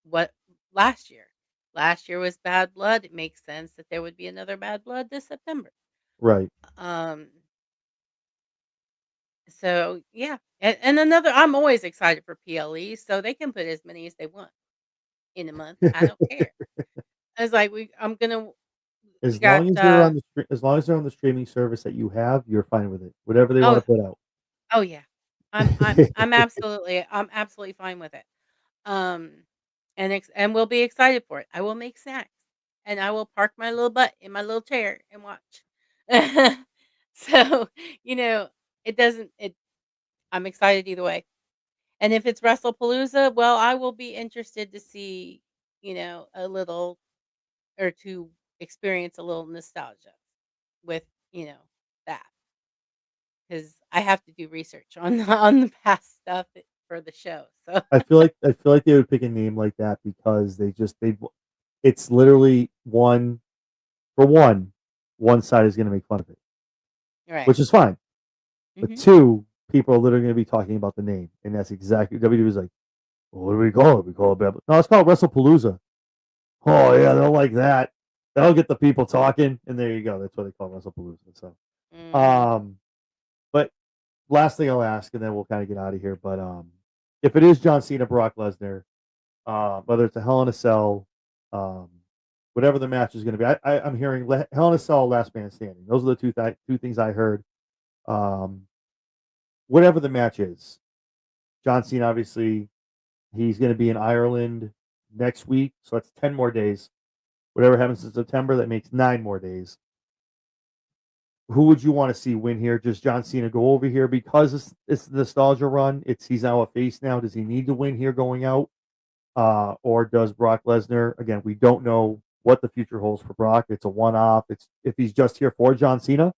what last year. Last year was bad blood. It makes sense that there would be another bad blood this September. right. Um so yeah. And another, I'm always excited for PLE, so they can put as many as they want in a month. I don't care. It's like we got As long as they're on the streaming service that you have, you're fine with it. Whatever they want oh to put out. oh yeah. I'm absolutely fine with it. Um and we'll be excited for it. I will make snacks and I will park my little butt in my little chair and watch. So, you know, it doesn't it I'm excited either way. And if it's WrestlePalooza, well, I will be interested to see, a little or to experience a little nostalgia with, you know, that, because I have to do research on on the past stuff for the show. So I feel like they would pick a name like that because they it's literally one side is going to make fun of it, right. which is fine. But Mhm. two, people are literally going to be talking about the name, and that's exactly WWE is like. Well, what do we call it? We call it Bad. No, it's called WrestlePalooza. Oh yeah, they'll like that. That'll get the people talking, and there you go. That's what they call WrestlePalooza. So, Mhm. um, but last thing I'll ask, and then we'll kind of get out of here. But if it is John Cena, Brock Lesnar, whether it's a Hell in a Cell, um, whatever the match is going to be, I'm hearing Hell in a Cell, Last Man Standing. Those are the two things I heard. Um, whatever the match is, John Cena obviously he's going to be in Ireland next week, so that's 10 more days. Whatever happens in September, that makes 9 more days. Who would you want to see win here? Just John Cena go over here because it's the nostalgia run. He's now a face now. Does he need to win here going out? Or does Brock Lesnar? Again, we don't know what the future holds for Brock. It's a one-off. It's if he's just here for John Cena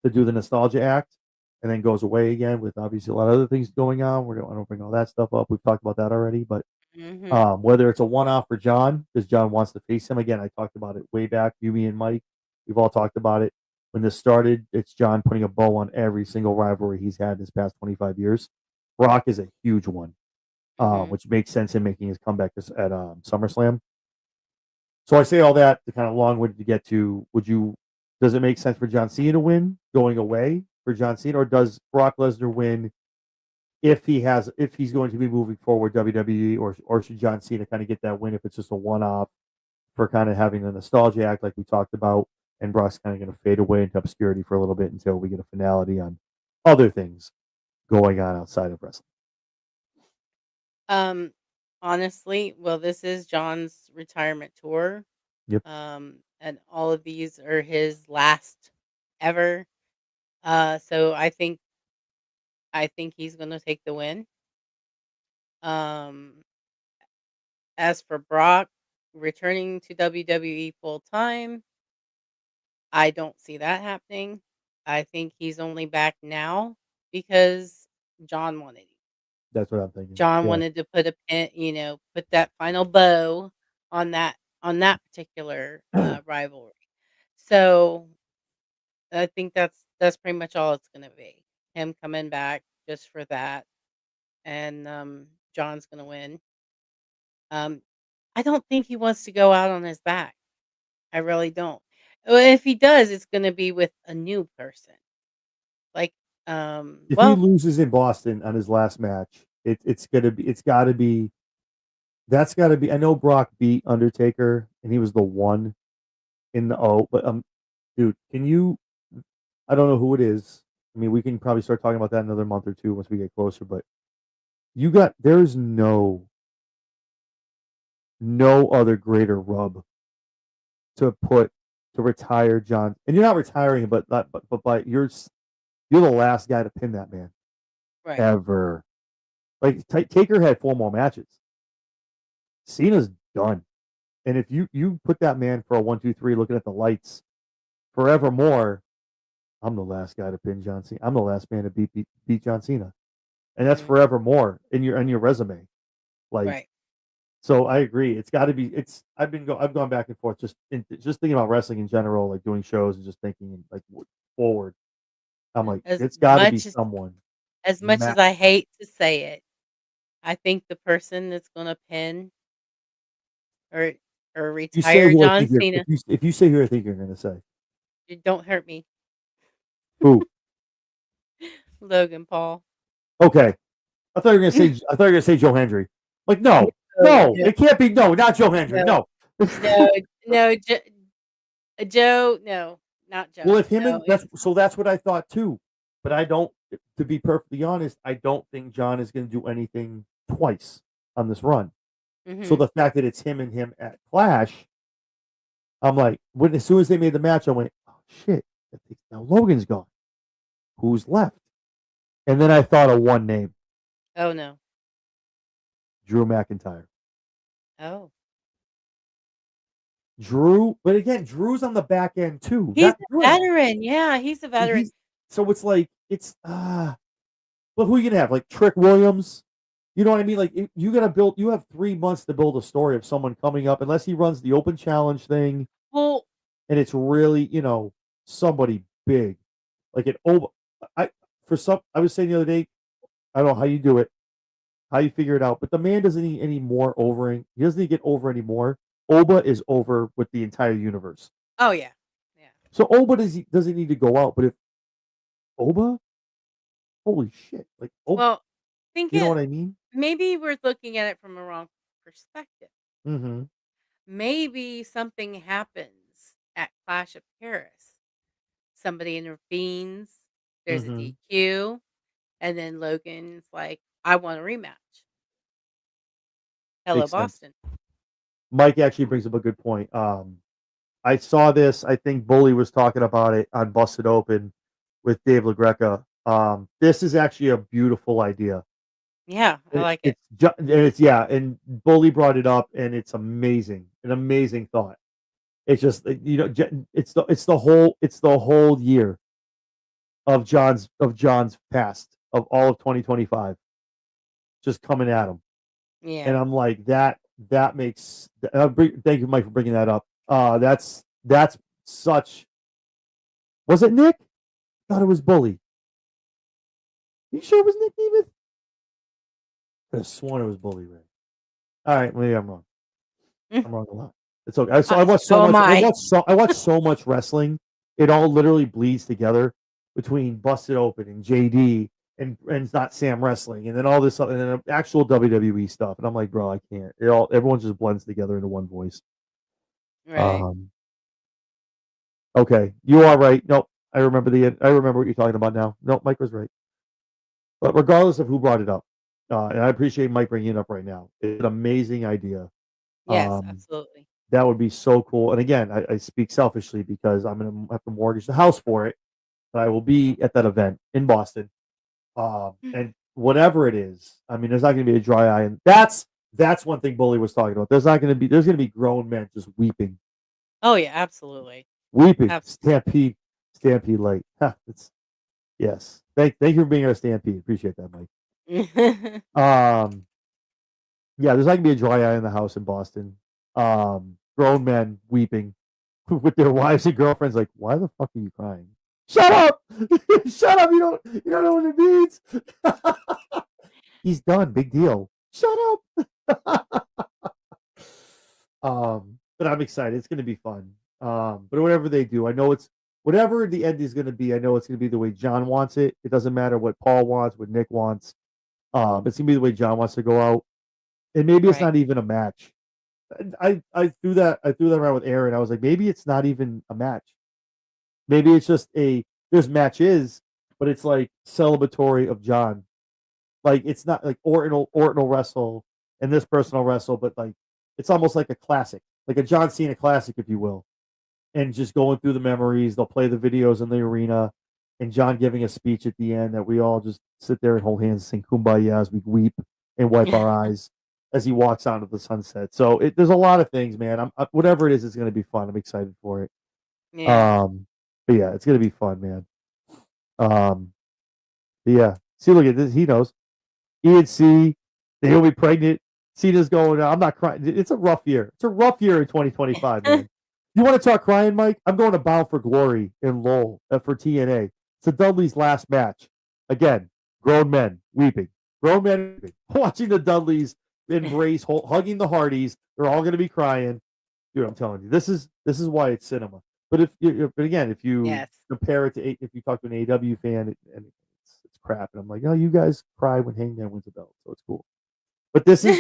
to do the nostalgia act, and then goes away again with obviously a lot of other things going on. I don't bring all that stuff up. We've talked about that already. But Mhm. whether it's a one-off for John because John wants to face him again, I talked about it way back. You, me, and Mike, we've all talked about it. When this started, it's John putting a bow on every single rivalry he's had this past 25 years. Brock is a huge one, Mhm. which makes sense in making his comeback at SummerSlam. So I say all that to kind of long-winded to get to. Does it make sense for John Cena to win going away for John Cena, or does Brock Lesnar win if he's going to be moving forward WWE, or should John Cena kind of get that win if it's just a one-off for kind of having a nostalgia act like we talked about? and Brock's kind of going to fade away into obscurity for a little bit until we get a finality on other things going on outside of wrestling. Um, honestly, well, this is John's retirement tour. Yep. And all of these are his last ever. So I think he's gonna take the win. Um, as for Brock returning to WWE full time, I don't see that happening. I think he's only back now because John wanted it. That's what I'm thinking. John Yeah. wanted to put a pin, put that final bow on that particular rivalry. So I think that's pretty much all it's gonna be. Him coming back just for that, and John's gonna win. Um, I don't think he wants to go out on his back. I really don't. Well, if he does, it's gonna be with a new person. Like, If he well, loses in Boston on his last match, it's got to be that's got to be. I know Brock beat Undertaker and he was the one in the O, but dude, can you? I don't know who it is. I mean, we can probably start talking about that in another month or two once we get closer. But there's no other greater rub to put to retire John, and you're not retiring him, but you're the last guy to pin that man right. ever. Like Taker had 4 more matches. Cena's done, and if you put that man for a 1, 2, 3, looking at the lights forevermore, I'm the last guy to pin John Cena. I'm the last man to beat John Cena, and that's Mhm. forevermore in your resume. Like, Right. so I agree. It's got to be. I've gone back and forth just thinking about wrestling in general, like doing shows and just thinking like forward. I'm like, As it's got to be much as someone. as much as Matt, I hate to say it, I think the person that's gonna pin or you say retire who I John think you're. Cena, If you say who I think you're going to say, you don't hurt me, who? Logan Paul. Okay, I thought you were gonna say Joe Hendry. Like, no, No, no, no, it can't be. No, not Joe Hendry. no, No. no, no, Joe, no, not Well, Joe. if him No, and that's what I thought too. But I don't. To be perfectly honest, I don't think John is going to do anything twice on this run. So mhm. the fact that it's him and him at Clash, I'm like, as soon as they made the match, I went, oh shit, now Logan's gone. Who's left? And then I thought of one name, Oh, no. Drew McIntyre. Oh. Drew, but again, Drew's on the back end too. He's That a Drew has veteran, yeah, he's a veteran. he's so it's like but who are you gonna have? Like Trick Williams? You know what I mean? Like you gotta build. You have 3 months to build a story of someone coming up, unless he runs the open challenge thing, Well, and it's really somebody big, like an Oba. I I was saying the other day, I don't know how you do it, how you figure it out, but the man doesn't need any more overing. He doesn't need to get over anymore. Oba is over with the entire universe. oh, yeah. Yeah. So Oba doesn't need to go out. But if Oba, holy shit, like Oba, Well, think you know it what I mean? maybe we're looking at it from a wrong perspective. Mm-hmm. Maybe something happens at Clash of Paris. Somebody intervenes, there's a Mm-hmm. DQ, and then Logan's like, "I want a rematch." Hello, Makes sense. Boston. Mike actually brings up a good point. I saw this. I think Bully was talking about it on Busted Open with Dave LaGreca. This is actually a beautiful idea. Yeah, I like it. And Bully brought it up, and it's amazing, an amazing thought. It's just it's the whole year of John's past of all of 2025 just coming at him. And Yeah. I'm like, that makes. Thank you, Mike, for bringing that up. That's such. Was it Nick? I thought it was Bully. You sure it was Nick Nemeth? I could have sworn it was Bully Ray. All right, maybe I'm wrong. I'm wrong a lot. It's okay. I watched so So am much. I. I watched so much wrestling. It all literally bleeds together between Busted Open and JD and it's not Sam Wrestling and then all this and then actual WWE stuff. And I'm like, bro, I can't. Everyone just blends together into one voice. Right. Um, Okay, you are right. Nope, I remember I remember what you're talking about now. Nope, Mike was right. But regardless of who brought it up, and I appreciate Mike bringing it up right now. It's an amazing idea. Yes, Um, absolutely. that would be so cool. And again, I speak selfishly because I'm gonna have to mortgage the house for it. But I will be at that event in Boston. And whatever it is, I mean, there's not gonna be a dry eye, and that's one thing Bully was talking about. There's gonna be grown men just weeping, Oh, yeah, absolutely. weeping. Absolutely. Stampede light. It's yes. Thank you for being our stampede. Appreciate that, Mike. Um, yeah, there's not gonna be a dry eye in the house in Boston. Grown men weeping with their wives and girlfriends, like, why the fuck are you crying? Shut up! Shut up! You don't know what it means. He's done. Big deal. Shut up. But I'm excited. It's gonna be fun. But whatever they do, I know it's whatever the end is gonna be. I know it's gonna be the way John wants it. It doesn't matter what Paul wants, what Nick wants. It's gonna be the way John wants to go out, and maybe it's Right. not even a match. I threw that around with Aaron. I was like, maybe it's not even a match. Maybe it's just there's matches, but it's like celebratory of John. Like it's not like Orton will wrestle and this person will wrestle, but like it's almost like a classic, like a John Cena classic, if you will. And just going through the memories, they'll play the videos in the arena, and John giving a speech at the end that we all just sit there and hold hands and sing "Kumbaya" as we weep and wipe our eyes as he walks out of the sunset. So there's a lot of things, man. Whatever it is, it's going to be fun. I'm excited for it. Yeah. Um, but yeah, it's going to be fun, man. Um, but yeah. See, look at this. He knows. ENC, they'll be pregnant. Cena's going, I'm not crying. It's a rough year. It's a rough year in 2025, man. You want to talk crying, Mike? I'm going to Bound for Glory in Lowell for TNA. It's the Dudley's last match. Again, grown men weeping. Grown men weeping. Watching the Dudleys embrace, hugging the Hardys. They're all going to be crying. Dude, I'm telling you, this is why it's cinema. But but again, if you Yes. compare it to if you talk to an AW fan and it's crap, and I'm like, oh, you guys cry when Hangman wins a belt, so it's cool. But this is,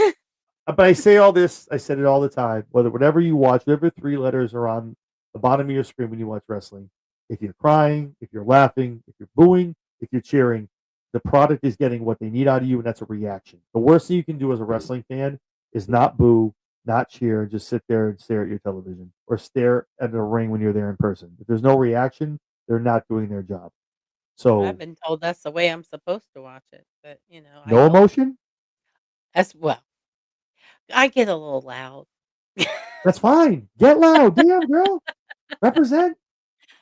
but I say all this, I said it all the time. Whatever you watch, whatever three letters are on the bottom of your screen when you watch wrestling, if you're crying, if you're laughing, if you're booing, if you're cheering, the product is getting what they need out of you, and that's a reaction. The worst thing you can do as a wrestling fan is not boo, not cheer, and just sit there and stare at your television or stare at a ring when you're there in person. If there's no reaction, they're not doing their job. I've So been told that's the way I'm supposed to watch it, but, I no don't emotion, as well. I get a little loud. that's fine. Get loud, damn girl, represent.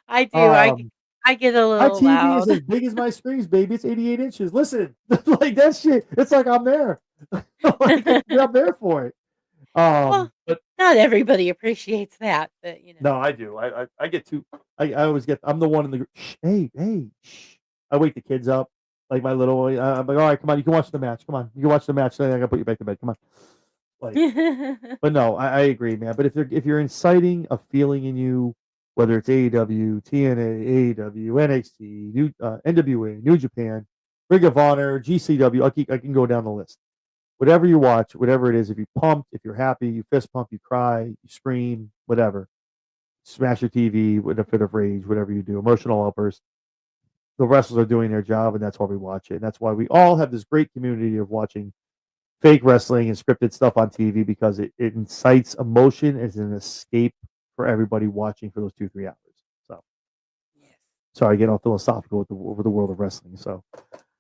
I do, Um, I get a my little TV is loud. as big as my screens, baby. It's 88 inches. Listen, like that shit. It's like I'm there. Like I'm there for it. Well, But not everybody appreciates that, but, no, I do. I get too. I always get. I'm the one in the group. Shh, hey. Shh. I wake the kids up. Like my little one. I'm like, all right, come on. You can watch the match. Come on. You can watch the match. Then I gotta put you back to bed. Come on. Like, but no, I agree, man. But if you're inciting a feeling in you, whether it's AEW, TNA, AEW, NXT, NWA, New Japan, Ring of Honor, GCW, I can go down the list. Whatever you watch, whatever it is, if you pumped, if you're happy, you fist pump, you cry, you scream, whatever, smash your TV with a fit of rage, whatever you do, emotional outburst. The wrestlers are doing their job, and that's why we watch it. And that's why we all have this great community of watching fake wrestling and scripted stuff on TV because it incites emotion as an escape for everybody watching for those 2-3 hours. So Yes. sorry, getting all philosophical with the world of wrestling. So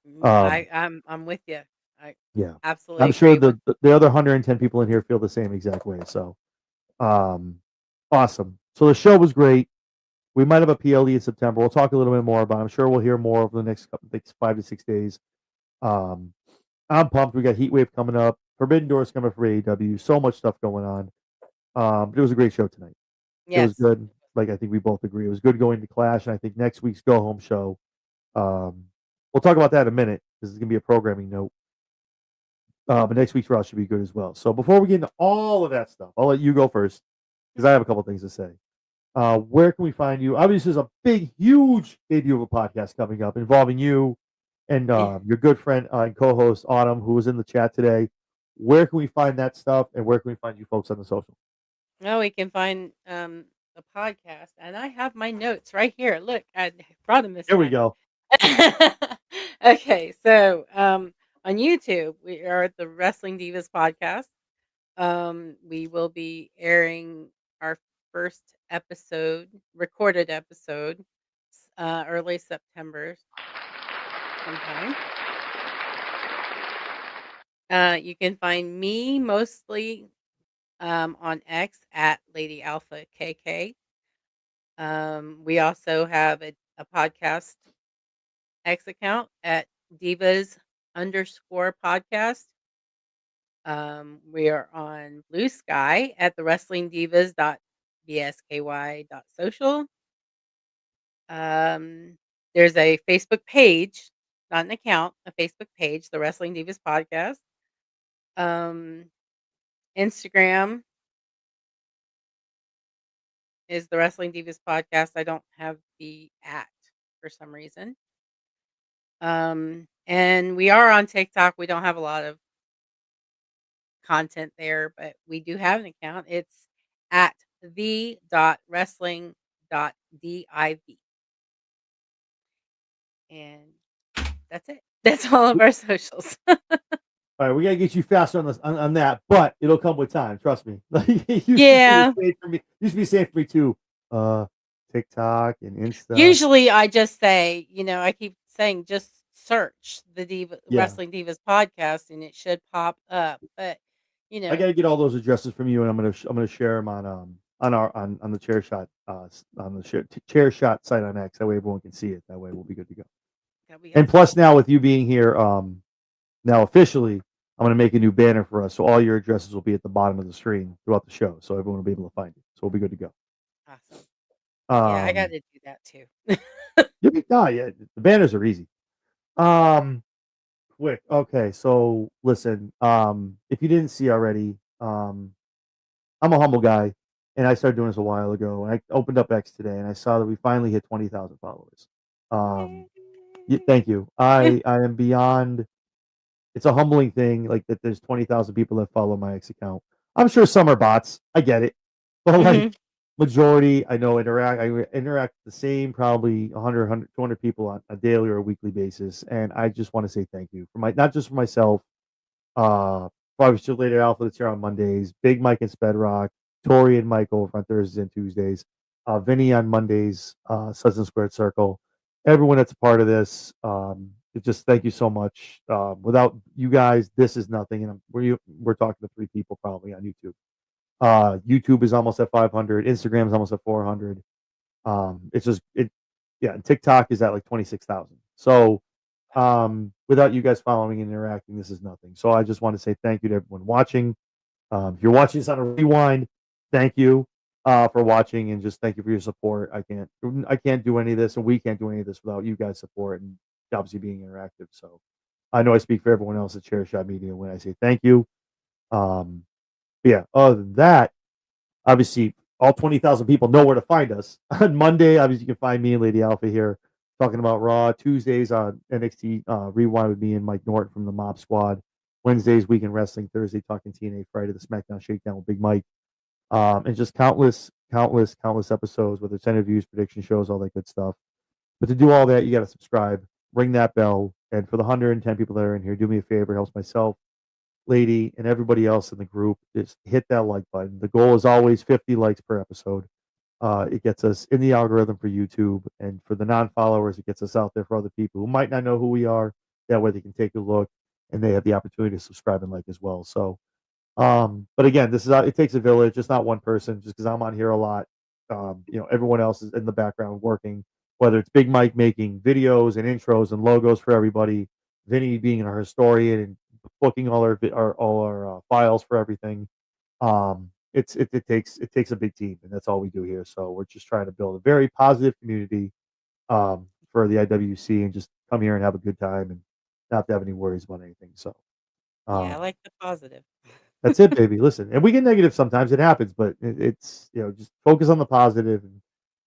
No, um, I'm with you. I yeah, absolutely I'm sure agree with the other 110 people in here feel the same exact way. So awesome. So the show was great. We might have a PLE in September. We'll talk a little bit more about it. I'm sure we'll hear more over the next couple, like 5 to 6 days. Um, I'm pumped. We got Heat Wave coming up. Forbidden Doors coming for AEW. So much stuff going on. But it was a great show tonight. It was yes. good. Like I think we both agree, it was good going to Clash, and I think next week's go home show. Um, we'll talk about that in a minute because it's gonna be a programming note. But next week's Raw should be good as well. So before we get into all of that stuff, I'll let you go first because I have a couple things to say. Where can we find you? Obviously, there's a big, huge debut of a podcast coming up involving you and your good friend and co-host Autumn, who was in the chat today. Where can we find that stuff, and where can we find you folks on the social? No, we can find the podcast, and I have my notes right here. Look, I brought them this Here we time. go. Okay, so on YouTube, we are the Wrestling Divas podcast. We will be airing our first episode, recorded episode, early September sometime. You can find me mostly on X at Lady Alpha KK. We also have a podcast X account at Divas underscore podcast. We are on Blue Sky at the Wrestling Divas .bsky.social. Um, there's a Facebook page, not an account, a Facebook page, the Wrestling Divas podcast. Um, Instagram is the Wrestling Divas podcast. I don't have the at for some reason. And we are on TikTok. We don't have a lot of content there, but we do have an account. It's at the.wrestling.div. And that's it. That's all of our socials. All right, we gotta get you faster on this on that, but it'll come with time. Trust me. Like it used to be Yeah. the same for me. Used to be the same for me too. TikTok and Insta. Usually I just say, I keep saying just search the Yeah, Wrestling Divas podcast and it should pop up. But I gotta get all those addresses from you, and I'm gonna share them on the chair shot on the chair shot site on X. That way everyone can see it. That way we'll be good to go. that'd be And awesome. plus, now with you being here, now officially, I'm gonna make a new banner for us, so all your addresses will be at the bottom of the screen throughout the show, so everyone will be able to find it. So we'll be good to go. Awesome. Yeah, I got Um, to do that too. yeah, the banners are easy. Um, quick. Okay, so listen. If you didn't see already, I'm a humble guy, and I started doing this a while ago. And I opened up X today, and I saw that we finally hit 20,000 followers. Um, thank you. I am beyond. It's a humbling thing, like that. There's 20,000 people that follow my X account. I'm sure some are bots. I get it, but like Hmm. majority, I know interact. I interact with the same probably 100, 200 people on a daily or a weekly basis, and I just want to say thank you for my not just for myself. Probably still later Alpha that's here on Mondays. Big Mike and Spedrock, Tori and Michael over on Thursdays and Tuesdays. Vinny on Mondays, Sudden Squared Circle. Everyone that's a part of this, just thank you so much. Without you guys, this is nothing. And we're talking to 3 people probably on YouTube. YouTube is almost at 500. Instagram is almost at 400. It's just it, yeah. And TikTok is at like 26,000. So without you guys following and interacting, this is nothing. So I just want to say thank you to everyone watching. If you're watching this on a rewind, thank you for watching and just thank you for your support. I can't do any of this, and we can't do any of this without you guys' support and obviously being interactive. So I know I speak for everyone else at Chair Shot Media when I say thank you. Um, yeah. Other than that, obviously all 20,000 people know where to find us. On Monday, obviously you can find me and Lady Alpha here talking about Raw. Tuesdays on NXT Rewind with me and Mike Norton from the Mob Squad. Wednesdays, Weekend Wrestling. Thursday, talking TNA. Friday, the SmackDown Shakedown with Big Mike. And just countless episodes, whether it's interviews, prediction shows, all that good stuff. But to do all that, you got to subscribe, ring that bell. And for the 110 people that are in here, do me a favor, helps myself, Lady, and everybody else in the group, just hit that like button. The goal is always 50 likes per episode. It gets us in the algorithm for YouTube, and for the non-followers, it gets us out there for other people who might not know who we are. That way, they can take a look, and they have the opportunity to subscribe and like as well. So, but again, this is it takes a village. It's not one person. Just because I'm on here a lot, everyone else is in the background working. Whether it's Big Mike making videos and intros and logos for everybody, Vinny being our historian and booking all our files for everything. It takes a big team, and that's all we do here. So we're just trying to build a very positive community for the IWC, and just come here and have a good time and not have to have any worries about anything. So Yeah, I um, like the positive. that's it, baby. Listen, and we get negative sometimes. It happens, but it's just focus on the positive, and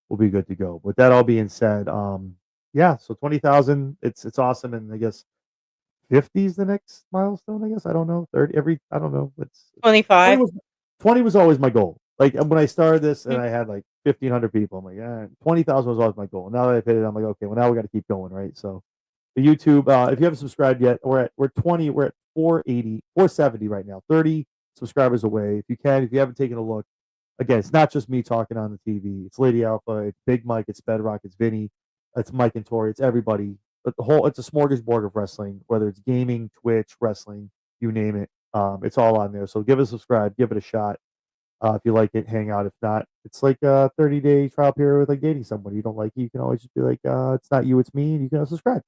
we'll be good to go. With that all being said, yeah. So 20,000, it's awesome, and I guess 50 is the next milestone. I guess I don't know. 30 every I don't know. It's 20 25. was 20 was always my goal. Like when I started this, and I had like 1,500 people. I'm like, 20,000 was always my goal. Now that I've hit it, I'm like, okay, well now we got to keep going, right? So the YouTube, if you haven't subscribed yet, we're at 480, 470 right now, 30 subscribers away. If you haven't taken a look, again, it's not just me talking on the TV. It's Lady Alpha, it's Big Mike, it's Bedrock, it's Vinny, it's Mike and Tori, it's everybody. But it's a smorgasbord of wrestling, whether it's gaming, Twitch, wrestling, you name it. It's all on there. So give it a subscribe, give it a shot. If you like it, hang out. If not, it's like a 30-day trial period with like dating somebody. You don't like it, you can always just be like, it's not you, it's me, and you can subscribe.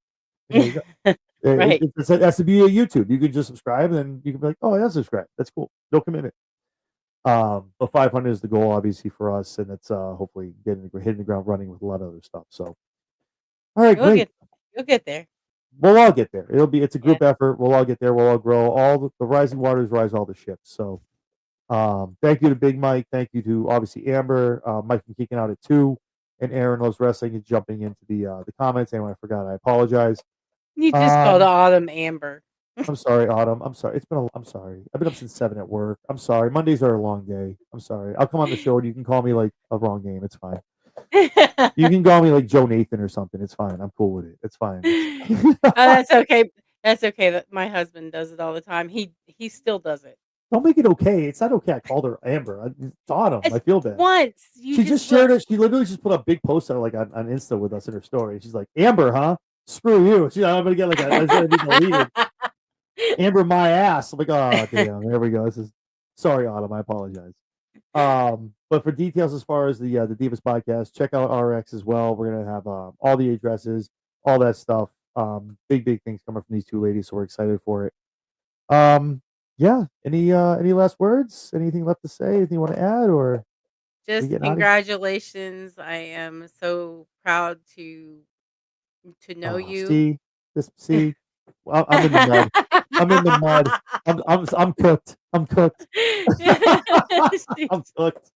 And there you go. Right. It has to be a YouTube. You can just subscribe, and then you can be like, oh, yeah, subscribe. That's cool. No commitment. But 500 is the goal, obviously, for us, and it's hopefully hitting the ground running with a lot of other stuff. So, all right, You'll great. get there. We'll all get there. It's a Yeah. group effort. We'll all get there. We'll all grow. All the rising waters rise all the ships. So, thank you to Big Mike. Thank you to obviously Amber, Mike from Kicking Out at 2, and Aaron Loves Wrestling is jumping into the comments. Anyone I forgot, I apologize. You just called Autumn Amber. I'm sorry, Autumn. I'm sorry. I'm sorry. I've been up since 7 at work. I'm sorry. Mondays are a long day. I'm sorry. I'll come on the show and you can call me like a wrong name. It's fine. You can call me like Joe Nathan or something. It's fine. I'm cool with it. It's fine. Oh, that's okay. That's okay. That my husband does it all the time. He still does it. Don't make it okay. It's not okay. I called her Amber. It's Autumn. I feel bad. Once She just shared it. She literally just put a big post on Insta with us in her story. She's like, Amber, huh? Screw you. I'm gonna get like it's gonna be deleted. Amber, my ass. I'm like, oh damn. There we go. Sorry, Autumn. I apologize. But for details as far as the Divas podcast, check out RX as well. We're gonna have all the addresses, all that stuff. Big things coming from these two ladies, so we're excited for it. Yeah. Any last words? Anything left to say? Anything you want to add, or Just getting out of here? congratulations. I am so proud to know you. See, well, I'm in the mud. I'm in the mud. I'm cooked. I'm cooked. I'm cooked.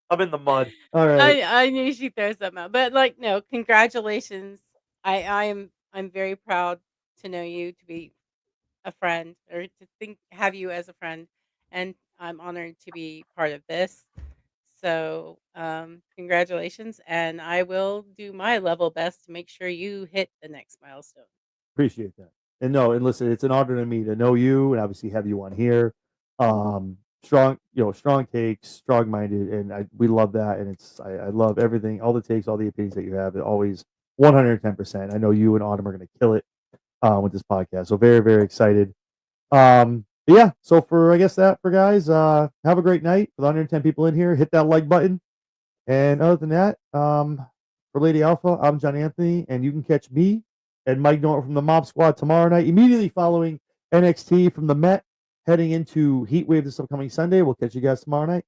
I'm in the mud. All right. I knew she'd throw something out, but like, no, congratulations. I'm very proud to know you, to be a friend, or to have you as a friend, and I'm honored to be part of this. So, congratulations, and I will do my level best to make sure you hit the next milestone. Appreciate that. And no, and listen, it's an honor to me to know you and obviously have you on here. Strong takes, strong minded, and we love that. And I love everything, all the takes, all the opinions that you have. It always 110%. I know you and Autumn are going to kill it with this podcast. So very, very excited. But yeah, so I guess for guys, have a great night. With 110 people in here, hit that like button. And other than that, for Lady Alpha, I'm John Anthony, and you can catch me and Mike Norton from the Mob Squad tomorrow night, immediately following NXT from the Met, heading into Heat Wave this upcoming Sunday. We'll catch you guys tomorrow night.